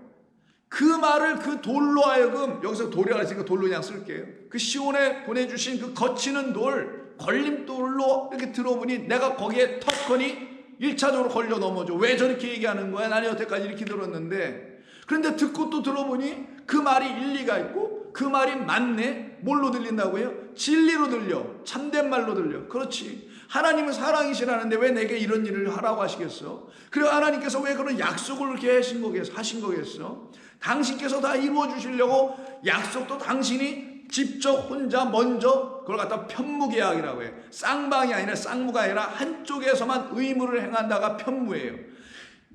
그 말을 그 돌로 하여금, 여기서 돌이라고 했으니까 돌로 그냥 쓸게요. 그 시온에 보내주신 그 거치는 돌, 걸림돌로 이렇게 들어보니 내가 거기에 턱하니 1차적으로 걸려 넘어져. 왜 저렇게 얘기하는 거야? 나는 여태까지 이렇게 들었는데. 그런데 듣고 또 들어보니 그 말이 일리가 있고 그 말이 맞네. 뭘로 들린다고요? 진리로 들려. 참된 말로 들려. 그렇지. 하나님은 사랑이시라는데 왜 내게 이런 일을 하라고 하시겠어? 그리고 하나님께서 왜 그런 약속을 그렇게 하신 거겠어? 당신께서 다 이루어 주시려고 약속도 당신이 직접 혼자 먼저 그걸 갖다 편무계약이라고 해요. 쌍방이 아니라 쌍무가 아니라 한쪽에서만 의무를 행한다가 편무예요.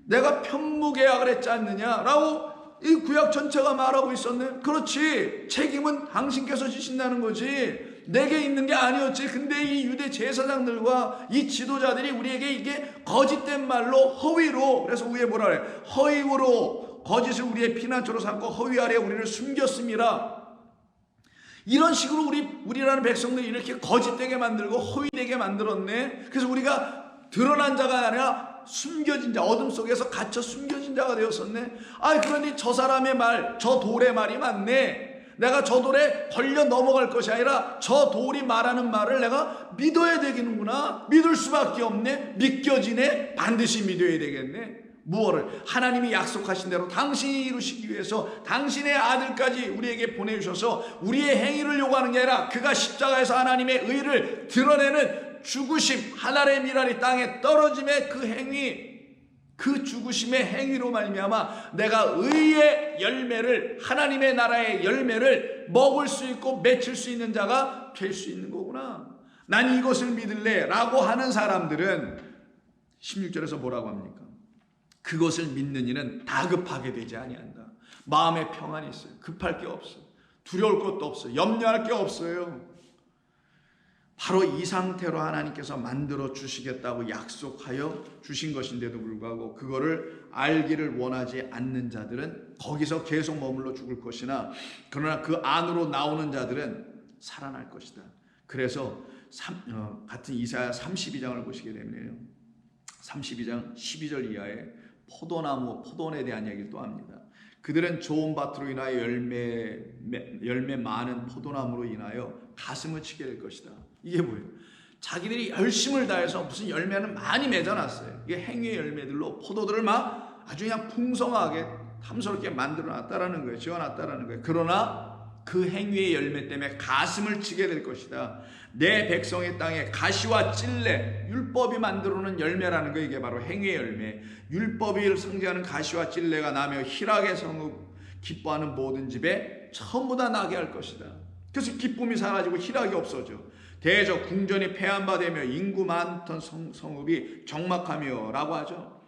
내가 편무계약을 했지 않느냐라고 이 구약 전체가 말하고 있었네. 그렇지. 책임은 당신께서 지신다는 거지 내게 있는 게 아니었지. 근데 이 유대 제사장들과 이 지도자들이 우리에게 이게 거짓된 말로 허위로, 그래서 위에 뭐라 그래? 허위로 거짓을 우리의 피난처로 삼고 허위 아래 우리를 숨겼습니다. 이런 식으로 우리라는 백성들이 이렇게 거짓되게 만들고 허위되게 만들었네. 그래서 우리가 드러난 자가 아니라 숨겨진 자, 어둠 속에서 갇혀 숨겨진 자가 되었었네. 그러니 저 사람의 말, 저 돌의 말이 맞네. 내가 저 돌에 걸려 넘어갈 것이 아니라 저 돌이 말하는 말을 내가 믿어야 되겠구나. 믿을 수밖에 없네. 믿겨지네. 반드시 믿어야 되겠네. 무엇을? 하나님이 약속하신 대로 당신이 이루시기 위해서 당신의 아들까지 우리에게 보내주셔서 우리의 행위를 요구하는 게 아니라 그가 십자가에서 하나님의 의를 드러내는 죽으심, 하늘의 미랄이 땅에 떨어짐의 그 행위, 그 죽으심의 행위로 말미암아 내가 의의 열매를, 하나님의 나라의 열매를 먹을 수 있고 맺힐 수 있는 자가 될 수 있는 거구나. 난 이것을 믿을래 라고 하는 사람들은 16절에서 뭐라고 합니까? 그것을 믿는 이는 다급하게 되지 아니한다. 마음에 평안이 있어요. 급할 게 없어요. 두려울 것도 없어요. 염려할 게 없어요. 바로 이 상태로 하나님께서 만들어 주시겠다고 약속하여 주신 것인데도 불구하고 그거를 알기를 원하지 않는 자들은 거기서 계속 머물러 죽을 것이나, 그러나 그 안으로 나오는 자들은 살아날 것이다. 그래서 같은 이사야 32장을 보시게 되면요, 32장 12절 이하에 포도나무에 대한 이야기를 또 합니다. 그들은 좋은 밭으로 인하여 열매 많은 포도나무로 인하여 가슴을 치게 될 것이다. 이게 뭐예요? 자기들이 열심을 다해서 무슨 열매는 많이 맺어놨어요. 이게 행위의 열매들로 포도들을 막 아주 그냥 풍성하게 탐스럽게 만들어놨다라는 거예요. 지어놨다라는 거예요. 그러나 그 행위의 열매 때문에 가슴을 치게 될 것이다. 내 백성의 땅에 가시와 찔레, 율법이 만들어놓은 열매라는 거, 이게 바로 행위의 열매. 율법이 상징하는 가시와 찔레가 나며 희락의 성읍 기뻐하는 모든 집에 전부 다 나게 할 것이다. 그래서 기쁨이 사라지고 희락이 없어져. 대저 궁전이 폐한바되며 인구 많던 성읍이 적막하며 라고 하죠.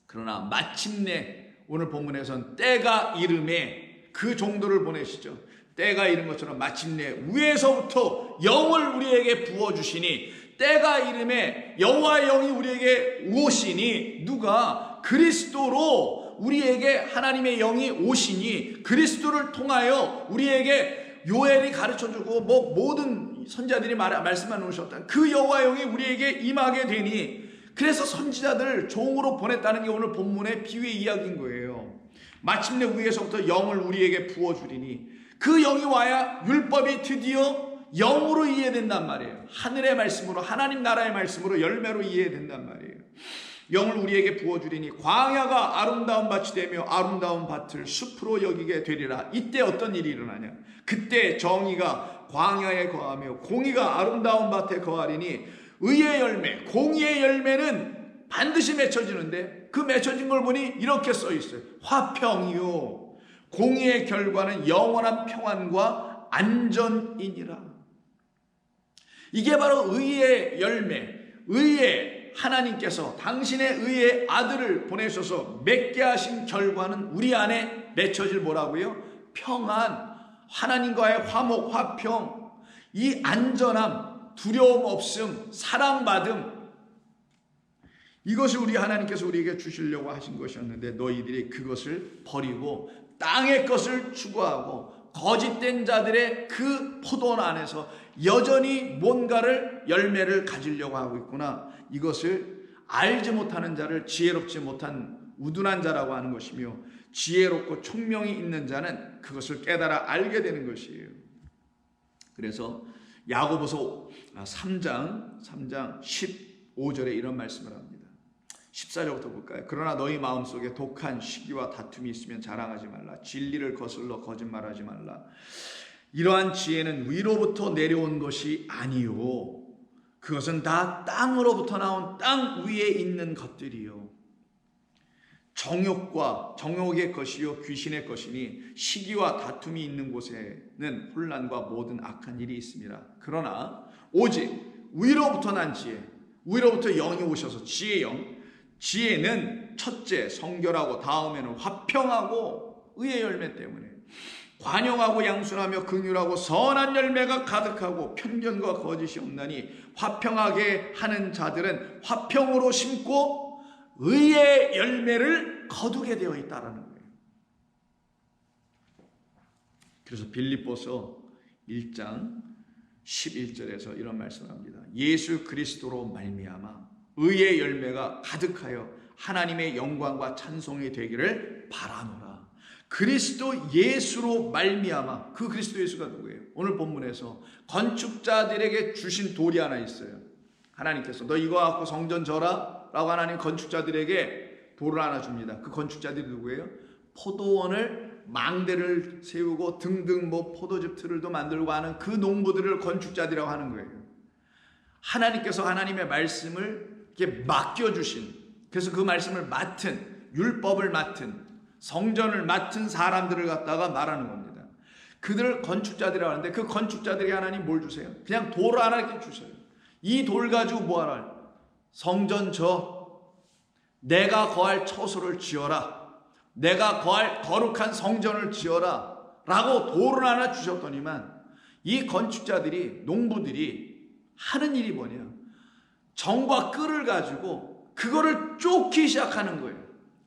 그러나 마침내 오늘 본문에선 때가 이름에 그 종들을 보내시죠. 때가 이른 것처럼 마침내 위에서부터 영을 우리에게 부어주시니, 때가 이름에 여호와의 영이 우리에게 오시니, 누가? 그리스도로 우리에게 하나님의 영이 오시니, 그리스도를 통하여 우리에게 요엘이 가르쳐주고 모든 선지자들이 말씀해 놓으셨던 그 여호와의 영이 우리에게 임하게 되니, 그래서 선지자들 종으로 보냈다는 게 오늘 본문의 비유의 이야기인 거예요. 마침내 위에서부터 영을 우리에게 부어주리니, 그 영이 와야 율법이 드디어 영으로 이해된단 말이에요. 하늘의 말씀으로, 하나님 나라의 말씀으로, 열매로 이해된단 말이에요. 영을 우리에게 부어주리니 광야가 아름다운 밭이 되며 아름다운 밭을 숲으로 여기게 되리라. 이때 어떤 일이 일어나냐? 그때 정의가 광야에 거하며 공의가 아름다운 밭에 거하리니 의의 열매, 공의의 열매는 반드시 맺혀지는데 그 맺혀진 걸 보니 이렇게 써 있어요. 화평이요 공의의 결과는 영원한 평안과 안전이니라. 이게 바로 의의 열매, 의의 하나님께서 당신의 의의 아들을 보내셔서 맺게 하신 결과는 우리 안에 맺혀질 뭐라고요? 평안, 하나님과의 화목, 화평, 이 안전함, 두려움 없음, 사랑받음, 이것을 우리 하나님께서 우리에게 주시려고 하신 것이었는데 너희들이 그것을 버리고 땅의 것을 추구하고 거짓된 자들의 그 포도원 안에서 여전히 뭔가를 열매를 가지려고 하고 있구나. 이것을 알지 못하는 자를 지혜롭지 못한 우둔한 자라고 하는 것이며 지혜롭고 총명이 있는 자는 그것을 깨달아 알게 되는 것이에요. 그래서 야고보서 3장 15절에 이런 말씀을 합니다. 14절부터 볼까요? 그러나 너희 마음속에 독한 시기와 다툼이 있으면 자랑하지 말라. 진리를 거슬러 거짓말하지 말라. 이러한 지혜는 위로부터 내려온 것이 아니요 그것은 다 땅으로부터 나온 땅 위에 있는 것들이요 정욕의 것이요 귀신의 것이니 시기와 다툼이 있는 곳에는 혼란과 모든 악한 일이 있습니다. 그러나 오직 위로부터 난 지혜, 위로부터 영이 오셔서 지혜의 영, 지혜는 첫째 성결하고 다음에는 화평하고 의의 열매 때문에 관용하고 양순하며 긍휼하고 선한 열매가 가득하고 편견과 거짓이 없나니 화평하게 하는 자들은 화평으로 심고 의의 열매를 거두게 되어 있다라는 거예요. 그래서 빌립보서 1장 11절에서 이런 말씀을 합니다. 예수 그리스도로 말미암아 의의 열매가 가득하여 하나님의 영광과 찬송이 되기를 바라노라. 그리스도 예수로 말미암아, 그 그리스도 예수가 누구예요? 오늘 본문에서 건축자들에게 주신 돌이 하나 있어요. 하나님께서 너 이거 갖고 성전 져라 라고 하나님 건축자들에게 돌을 하나 줍니다. 그 건축자들이 누구예요? 포도원을 망대를 세우고 등등 뭐 포도즙 틀을도 만들고 하는 그 농부들을 건축자들이라고 하는 거예요. 하나님께서 하나님의 말씀을 이렇게 맡겨주신, 그래서 그 말씀을 맡은, 율법을 맡은, 성전을 맡은 사람들을 갖다가 말하는 겁니다. 그들을 건축자들이라고 하는데 그 건축자들이 하나님 뭘 주세요? 그냥 돌을 하나 이렇게 주세요. 이 돌 가지고 뭐 하라? 성전 져, 내가 거할 처소를 지어라, 내가 거할 거룩한 성전을 지어라 라고 돌을 하나 주셨더니만 이 건축자들이, 농부들이 하는 일이 뭐냐? 정과 끈을 가지고 그거를 쫓기 시작하는 거예요.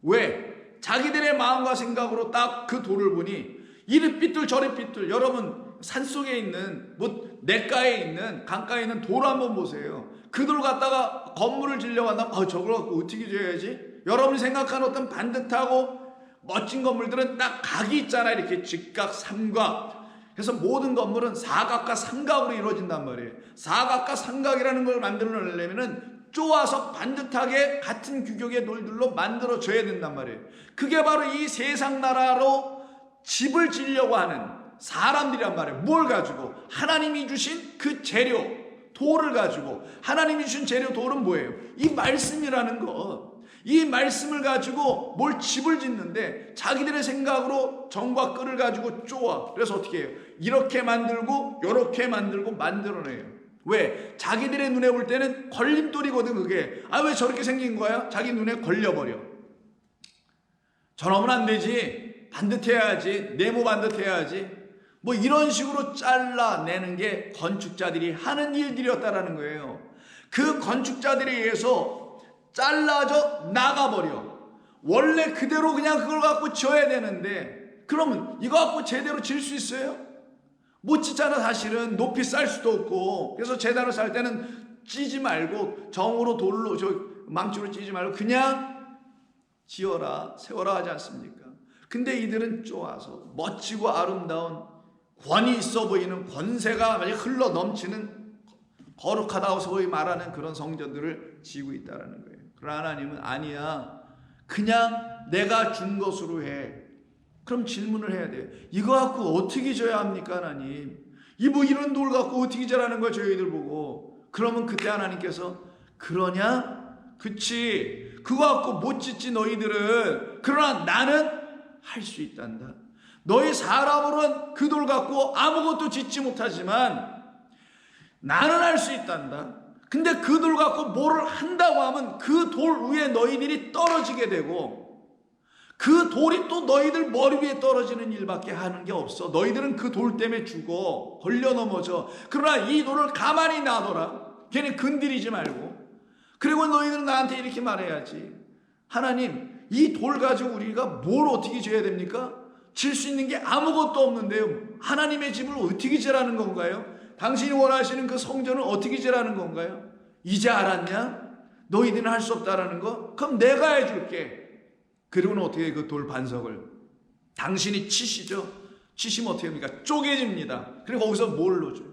왜? 자기들의 마음과 생각으로 딱 그 돌을 보니 이리 삐뚤 저리 삐뚤. 여러분 산속에 있는 뭐 냇가에 있는 강가에 있는 돌 한번 보세요. 그 돌 갖다가 건물을 지려고 한다면 저걸 갖고 어떻게 지어야지? 여러분이 생각하는 어떤 반듯하고 멋진 건물들은 딱 각이 있잖아요. 이렇게 직각, 삼각. 그래서 모든 건물은 사각과 삼각으로 이루어진단 말이에요. 사각과 삼각이라는 걸 만들어내려면은 쪼아서 반듯하게 같은 규격의 돌들로 만들어져야 된단 말이에요. 그게 바로 이 세상 나라로 집을 지으려고 하는 사람들이란 말이에요. 뭘 가지고? 하나님이 주신 그 재료, 돌을 가지고. 하나님이 주신 재료, 돌은 뭐예요? 이 말씀이라는 것. 이 말씀을 가지고 뭘 집을 짓는데 자기들의 생각으로 정과 끈을 가지고 쪼아. 그래서 어떻게 해요? 이렇게 만들고 이렇게 만들고 만들어내요. 왜? 자기들의 눈에 볼 때는 걸림돌이거든 그게. 왜 저렇게 생긴 거야? 자기 눈에 걸려버려. 저러면 안 되지. 반듯해야지. 네모 반듯해야지. 뭐 이런 식으로 잘라내는 게 건축자들이 하는 일들이었다라는 거예요. 그 건축자들에 의해서 잘라져 나가버려. 원래 그대로 그냥 그걸 갖고 지어야 되는데 그러면 이거 갖고 제대로 지을 수 있어요? 못 짓잖아. 사실은 높이 쌀 수도 없고. 그래서 제대로 쌀 때는 찌지 말고 정으로 돌로 망치로 찌지 말고 그냥 지어라 세워라 하지 않습니까? 근데 이들은 쪼아서 멋지고 아름다운 권위 있어 보이는, 권세가 흘러 넘치는 거룩하다고 소위 말하는 그런 성전들을 지고 있다는 거예요. 그러나 하나님은 아니야, 그냥 내가 준 것으로 해. 그럼 질문을 해야 돼요. 이거 갖고 어떻게 져야 합니까, 하나님? 이런 돌 갖고 어떻게 져라는 거야, 저희들 보고. 그러면 그때 하나님께서, 그러냐? 그치, 그거 갖고 못 짓지 너희들은. 그러나 나는 할 수 있단다. 너희 사람으로는 그 돌 갖고 아무것도 짓지 못하지만 나는 할 수 있단다. 근데 그 돌 갖고 뭐를 한다고 하면 그 돌 위에 너희들이 떨어지게 되고, 그 돌이 또 너희들 머리 위에 떨어지는 일밖에 하는 게 없어. 너희들은 그 돌 때문에 죽어, 걸려 넘어져. 그러나 이 돌을 가만히 놔둬라. 걔네 건드리지 말고. 그리고 너희들은 나한테 이렇게 말해야지. 하나님, 이 돌 가지고 우리가 뭘 어떻게 져야 됩니까? 질 수 있는 게 아무것도 없는데요. 하나님의 집을 어떻게 지라는 건가요? 당신이 원하시는 그 성전을 어떻게 지라는 건가요? 이제 알았냐? 너희들은 할 수 없다라는 거? 그럼 내가 해줄게. 그리고는 어떻게 그 돌 반석을 당신이 치시죠? 치시면 어떻게 합니까? 쪼개집니다. 그리고 거기서 뭘 넣어줘요?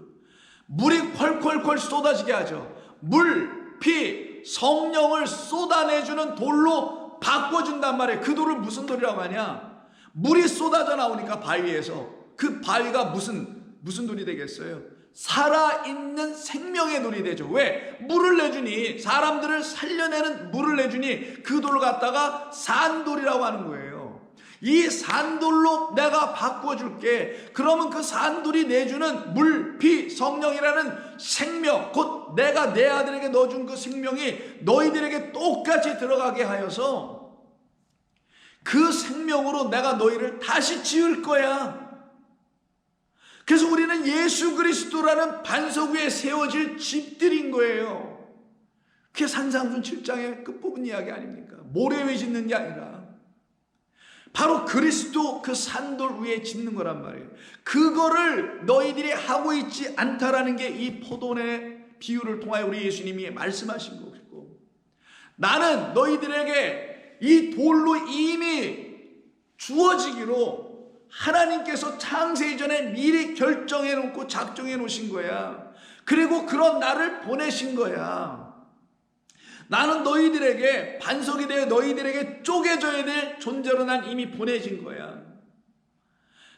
물이 콸콸콸 쏟아지게 하죠. 물, 피, 성령을 쏟아내주는 돌로 바꿔준단 말이에요. 그 돌을 무슨 돌이라고 하냐? 물이 쏟아져 나오니까 바위에서, 그 바위가 무슨 돌이 되겠어요? 살아있는 생명의 돌이 되죠. 왜? 물을 내주니, 사람들을 살려내는 물을 내주니 그 돌을 갖다가 산돌이라고 하는 거예요. 이 산돌로 내가 바꿔줄게. 그러면 그 산돌이 내주는 물, 피, 성령이라는 생명, 곧 내가 내 아들에게 넣어준 그 생명이 너희들에게 똑같이 들어가게 하여서 그 생명으로 내가 너희를 다시 지을 거야. 그래서 우리는 예수 그리스도라는 반석 위에 세워질 집들인 거예요. 그게 산상순 7장의 끝부분 이야기 아닙니까? 모래 위에 짓는 게 아니라 바로 그리스도 그 산돌 위에 짓는 거란 말이에요. 그거를 너희들이 하고 있지 않다라는 게 이 포도원의 비유를 통하여 우리 예수님이 말씀하신 것이고, 나는 너희들에게 이 돌로 이미 주어지기로 하나님께서 창세 이전에 미리 결정해 놓고 작정해 놓으신 거야. 그리고 그런 나를 보내신 거야. 나는 너희들에게 반석이 되어 너희들에게 쪼개져야 될 존재로 난 이미 보내진 거야.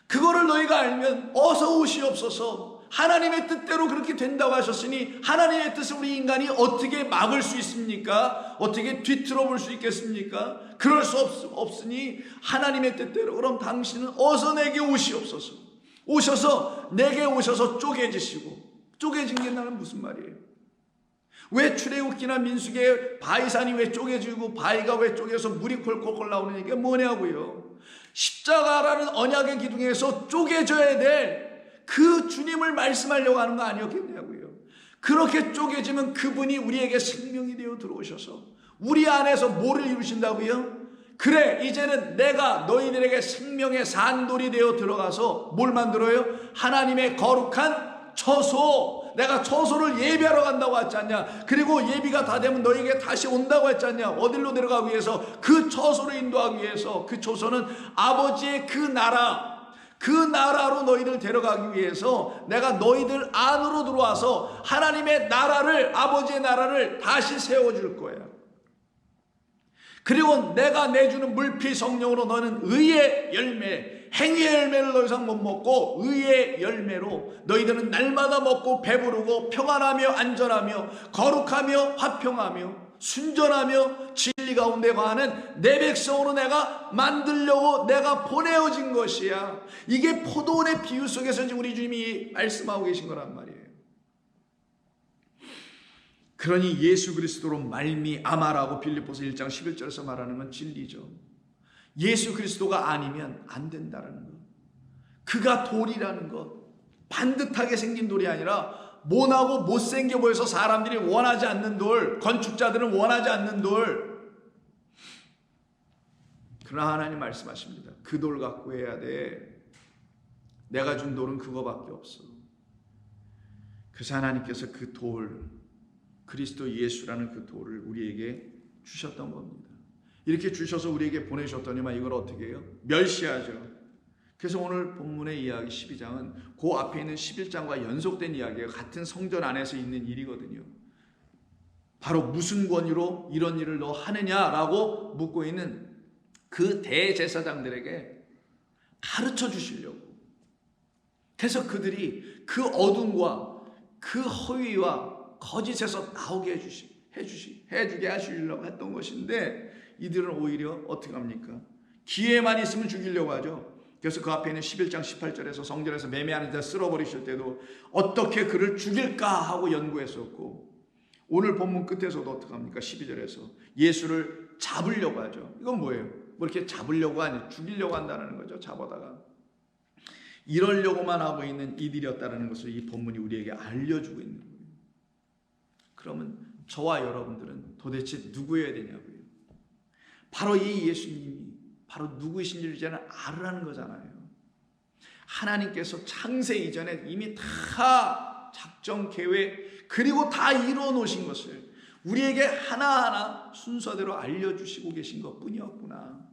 그거를 너희가 알면 어서 오시옵소서. 하나님의 뜻대로 그렇게 된다고 하셨으니 하나님의 뜻을 우리 인간이 어떻게 막을 수 있습니까? 어떻게 뒤틀어 볼 수 있겠습니까? 그럴 수 없으니 하나님의 뜻대로, 그럼 당신은 어서 내게 오시옵소서. 오셔서 내게 오셔서 쪼개지시고. 쪼개진 게 나는 무슨 말이에요? 왜 출애굽기나 민수기에 바위산이 왜 쪼개지고 바위가 왜 쪼개서 물이 콜콜콜 나오는 얘기가 뭐냐고요. 십자가라는 언약의 기둥에서 쪼개져야 될 그 주님을 말씀하려고 하는 거 아니었겠냐고요. 그렇게 쪼개지면 그분이 우리에게 생명이 되어 들어오셔서 우리 안에서 뭐를 이루신다고요? 그래, 이제는 내가 너희들에게 생명의 산돌이 되어 들어가서 뭘 만들어요? 하나님의 거룩한 처소. 내가 처소를 예비하러 간다고 했지 않냐? 그리고 예비가 다 되면 너희에게 다시 온다고 했지 않냐? 어디로 들어가기 위해서? 그 처소를 인도하기 위해서. 그 처소는 아버지의 그 나라, 그 나라로 너희들 데려가기 위해서 내가 너희들 안으로 들어와서 하나님의 나라를, 아버지의 나라를 다시 세워줄 거야. 그리고 내가 내주는 물피 성령으로 너는 의의 열매, 행위의 열매를 더 이상 못 먹고 의의 열매로 너희들은 날마다 먹고 배부르고 평안하며 안전하며 거룩하며 화평하며 순전하며 진리 가운데 거하는 내 백성으로 내가 만들려고 내가 보내어진 것이야. 이게 포도원의 비유 속에서 지금 우리 주님이 말씀하고 계신 거란 말이에요. 그러니 예수 그리스도로 말미암아라고 빌립보서 1장 11절에서 말하는 건 진리죠. 예수 그리스도가 아니면 안 된다라는 것. 그가 돌이라는 것. 반듯하게 생긴 돌이 아니라 모나고 못생겨 보여서 사람들이 원하지 않는 돌, 건축자들은 원하지 않는 돌. 그러나 하나님 말씀하십니다. 그 돌 갖고 해야 돼. 내가 준 돌은 그거밖에 없어. 그래서 하나님께서 그 돌, 그리스도 예수라는 그 돌을 우리에게 주셨던 겁니다. 이렇게 주셔서 우리에게 보내셨더니만 이걸 어떻게 해요? 멸시하죠. 그래서 오늘 본문의 이야기 12장은 그 앞에 있는 11장과 연속된 이야기가 같은 성전 안에서 있는 일이거든요. 바로 무슨 권위로 이런 일을 너 하느냐라고 묻고 있는 그 대제사장들에게 가르쳐 주시려고. 그래서 그들이 그 어둠과 그 허위와 거짓에서 나오게 해주게 하시려고 했던 것인데, 이들은 오히려 어떻게 합니까? 기회만 있으면 죽이려고 하죠. 그래서 그 앞에 있는 11장 18절에서 성전에서 매매하는 데 쓸어버리실 때도 어떻게 그를 죽일까 하고 연구했었고, 오늘 본문 끝에서도 어떻게 합니까? 12절에서 예수를 잡으려고 하죠. 이건 뭐예요? 뭐 이렇게 잡으려고 하니 죽이려고 한다는 거죠. 잡아다가. 이러려고만 하고 있는 이들이었다는 것을 이 본문이 우리에게 알려주고 있는 거예요. 그러면 저와 여러분들은 도대체 누구여야 되냐고요. 바로 이 예수님이 바로 누구이신지를 이제는 알으라는 거잖아요. 하나님께서 창세 이전에 이미 다 작정 계획 그리고 다 이루어 놓으신 것을 우리에게 하나하나 순서대로 알려주시고 계신 것뿐이었구나.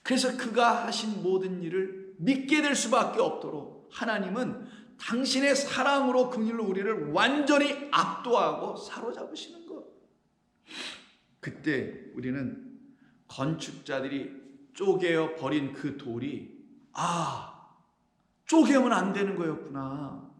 그래서 그가 하신 모든 일을 믿게 될 수밖에 없도록 하나님은 당신의 사랑으로 긍휼로 우리를 완전히 압도하고 사로잡으시는 것. 그때 우리는 건축자들이 쪼개어 버린 그 돌이 쪼개면 안 되는 거였구나.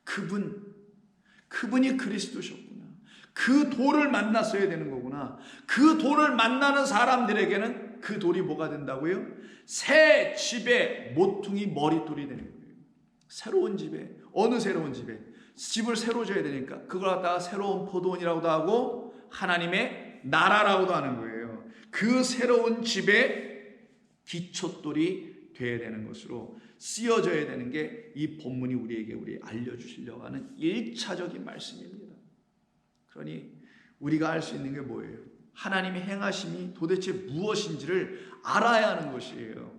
그분이 그리스도셨구나. 그 돌을 만났어야 되는 거구나. 그 돌을 만나는 사람들에게는 그 돌이 뭐가 된다고요? 새 집의 모퉁이 머릿돌이 되는 거예요. 새로운 집에, 어느 새로운 집에? 집을 새로 져야 되니까 그걸 갖다가 새로운 포도원이라고도 하고 하나님의 나라라고도 하는 거예요. 그 새로운 집의 기초돌이 되어야 되는 것으로 쓰여져야 되는 게 이 본문이 우리 알려주시려고 하는 1차적인 말씀입니다. 그러니 우리가 알 수 있는 게 뭐예요? 하나님의 행하심이 도대체 무엇인지를 알아야 하는 것이에요.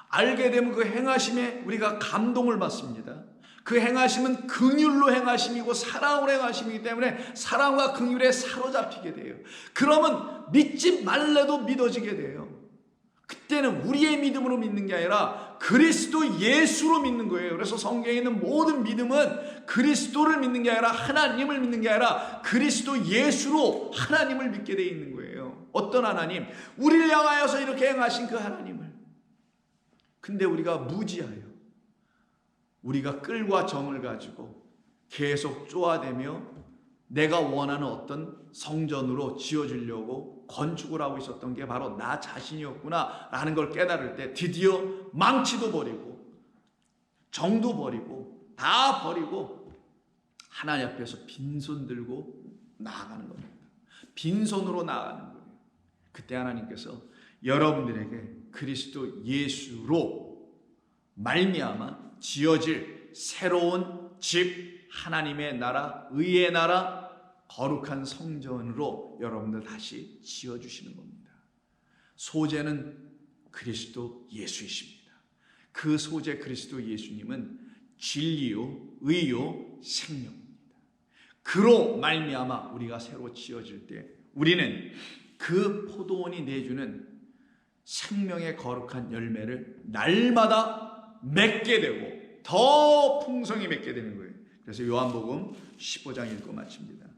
알게 되면 그 행하심에 우리가 감동을 받습니다. 그 행하심은 긍휼로 행하심이고 사랑으로 행하심이기 때문에 사랑과 긍휼에 사로잡히게 돼요. 그러면 믿지 말래도 믿어지게 돼요. 그때는 우리의 믿음으로 믿는 게 아니라 그리스도 예수로 믿는 거예요. 그래서 성경에 있는 모든 믿음은 그리스도를 믿는 게 아니라 하나님을 믿는 게 아니라 그리스도 예수로 하나님을 믿게 되어 있는 거예요. 어떤 하나님? 우리를 향하여서 이렇게 행하신 그 하나님을. 근데 우리가 무지하여 우리가 끌과 정을 가지고 계속 쪼아대며 내가 원하는 어떤 성전으로 지어주려고 건축을 하고 있었던 게 바로 나 자신이었구나 라는 걸 깨달을 때 드디어 망치도 버리고 정도 버리고 다 버리고 하나님 앞에서 빈손 들고 나아가는 겁니다. 빈손으로 나아가는 거예요. 그때 하나님께서 여러분들에게 그리스도 예수로 말미암아 지어질 새로운 집, 하나님의 나라, 의의 나라, 거룩한 성전으로 여러분들 다시 지어주시는 겁니다. 소재는 그리스도 예수이십니다. 그 소재 그리스도 예수님은 진리요, 의요, 생명입니다. 그로 말미암아 우리가 새로 지어질 때 우리는 그 포도원이 내주는 생명의 거룩한 열매를 날마다 맺게 되고 더 풍성히 맺게 되는 거예요. 그래서 요한복음 15장 읽고 마칩니다.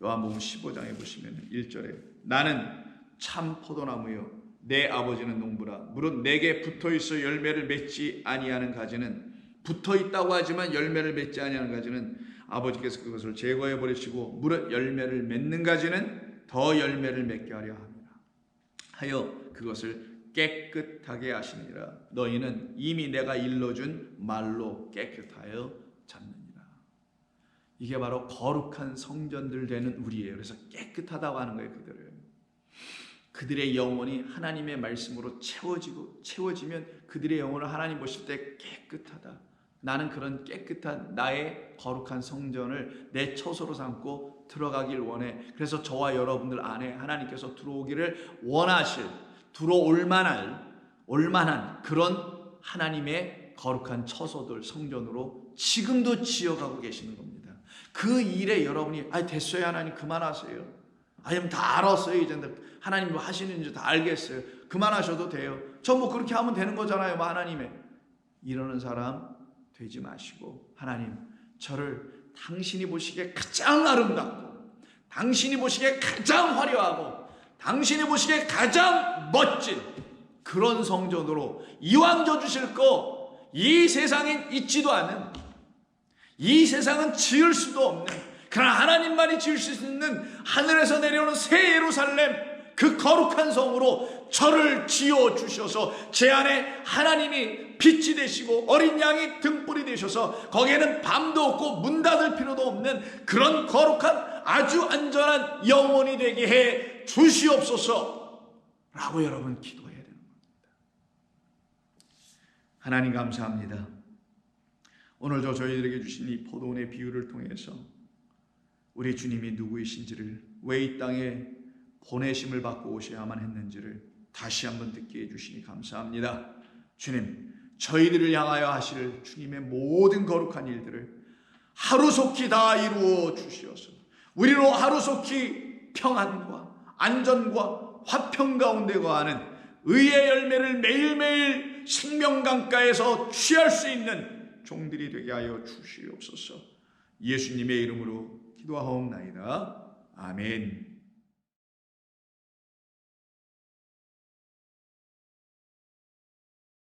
요한복음 15장에 보시면 1절에 나는 참 포도나무요 내 아버지는 농부라. 무릇 내게 붙어있어 열매를 맺지 아니하는 가지는 붙어있다고 하지만 열매를 맺지 아니하는 가지는 아버지께서 그것을 제거해 버리시고 무릇 열매를 맺는 가지는 더 열매를 맺게 하려 합니다. 하여 그것을 깨끗하게 하시니라. 너희는 이미 내가 일러준 말로 깨끗하여 잤느니라. 이게 바로 거룩한 성전들 되는 우리예요. 그래서 깨끗하다고 하는 거예요. 그들의 영혼이 하나님의 말씀으로 채워지면 그들의 영혼을 하나님 보실 때 깨끗하다. 나는 그런 깨끗한 나의 거룩한 성전을 내 처소로 삼고 들어가길 원해. 그래서 저와 여러분들 안에 하나님께서 들어오기를 원하실, 들어올 만한 그런 하나님의 거룩한 처소들, 성전으로 지금도 지어가고 계시는 겁니다. 그 일에 여러분이 됐어요 하나님 그만하세요. 아니면 다 알았어요. 이제 하나님 뭐 하시는지 다 알겠어요. 그만하셔도 돼요. 저 뭐 그렇게 하면 되는 거잖아요. 뭐 하나님의. 이러는 사람 되지 마시고, 하나님, 저를 당신이 보시기에 가장 아름답고, 당신이 보시기에 가장 화려하고, 당신이 보시기에 가장 멋진 그런 성전으로 이왕 져주실 거, 이 세상엔 있지도 않은, 이 세상은 지을 수도 없는, 그러나 하나님만이 지을 수 있는 하늘에서 내려오는 새 예루살렘, 그 거룩한 성으로 저를 지어주셔서 제 안에 하나님이 빛이 되시고 어린 양이 등불이 되셔서 거기에는 밤도 없고 문 닫을 필요도 없는 그런 거룩한 아주 안전한 영혼이 되게 해 주시옵소서 라고 여러분 기도해야 되는 겁니다. 하나님 감사합니다. 오늘도 저희들에게 주신 이 포도원의 비유를 통해서 우리 주님이 누구이신지를, 왜 이 땅에 보내심을 받고 오셔야만 했는지를 다시 한번 듣게 해주시니 감사합니다. 주님, 저희들을 향하여 하실 주님의 모든 거룩한 일들을 하루속히 다 이루어 주시어서 우리로 하루속히 평안과 안전과 화평 가운데 거하는 의의 열매를 매일매일 생명강가에서 취할 수 있는 종들이 되게 하여 주시옵소서. 예수님의 이름으로 기도하옵나이다. 아멘.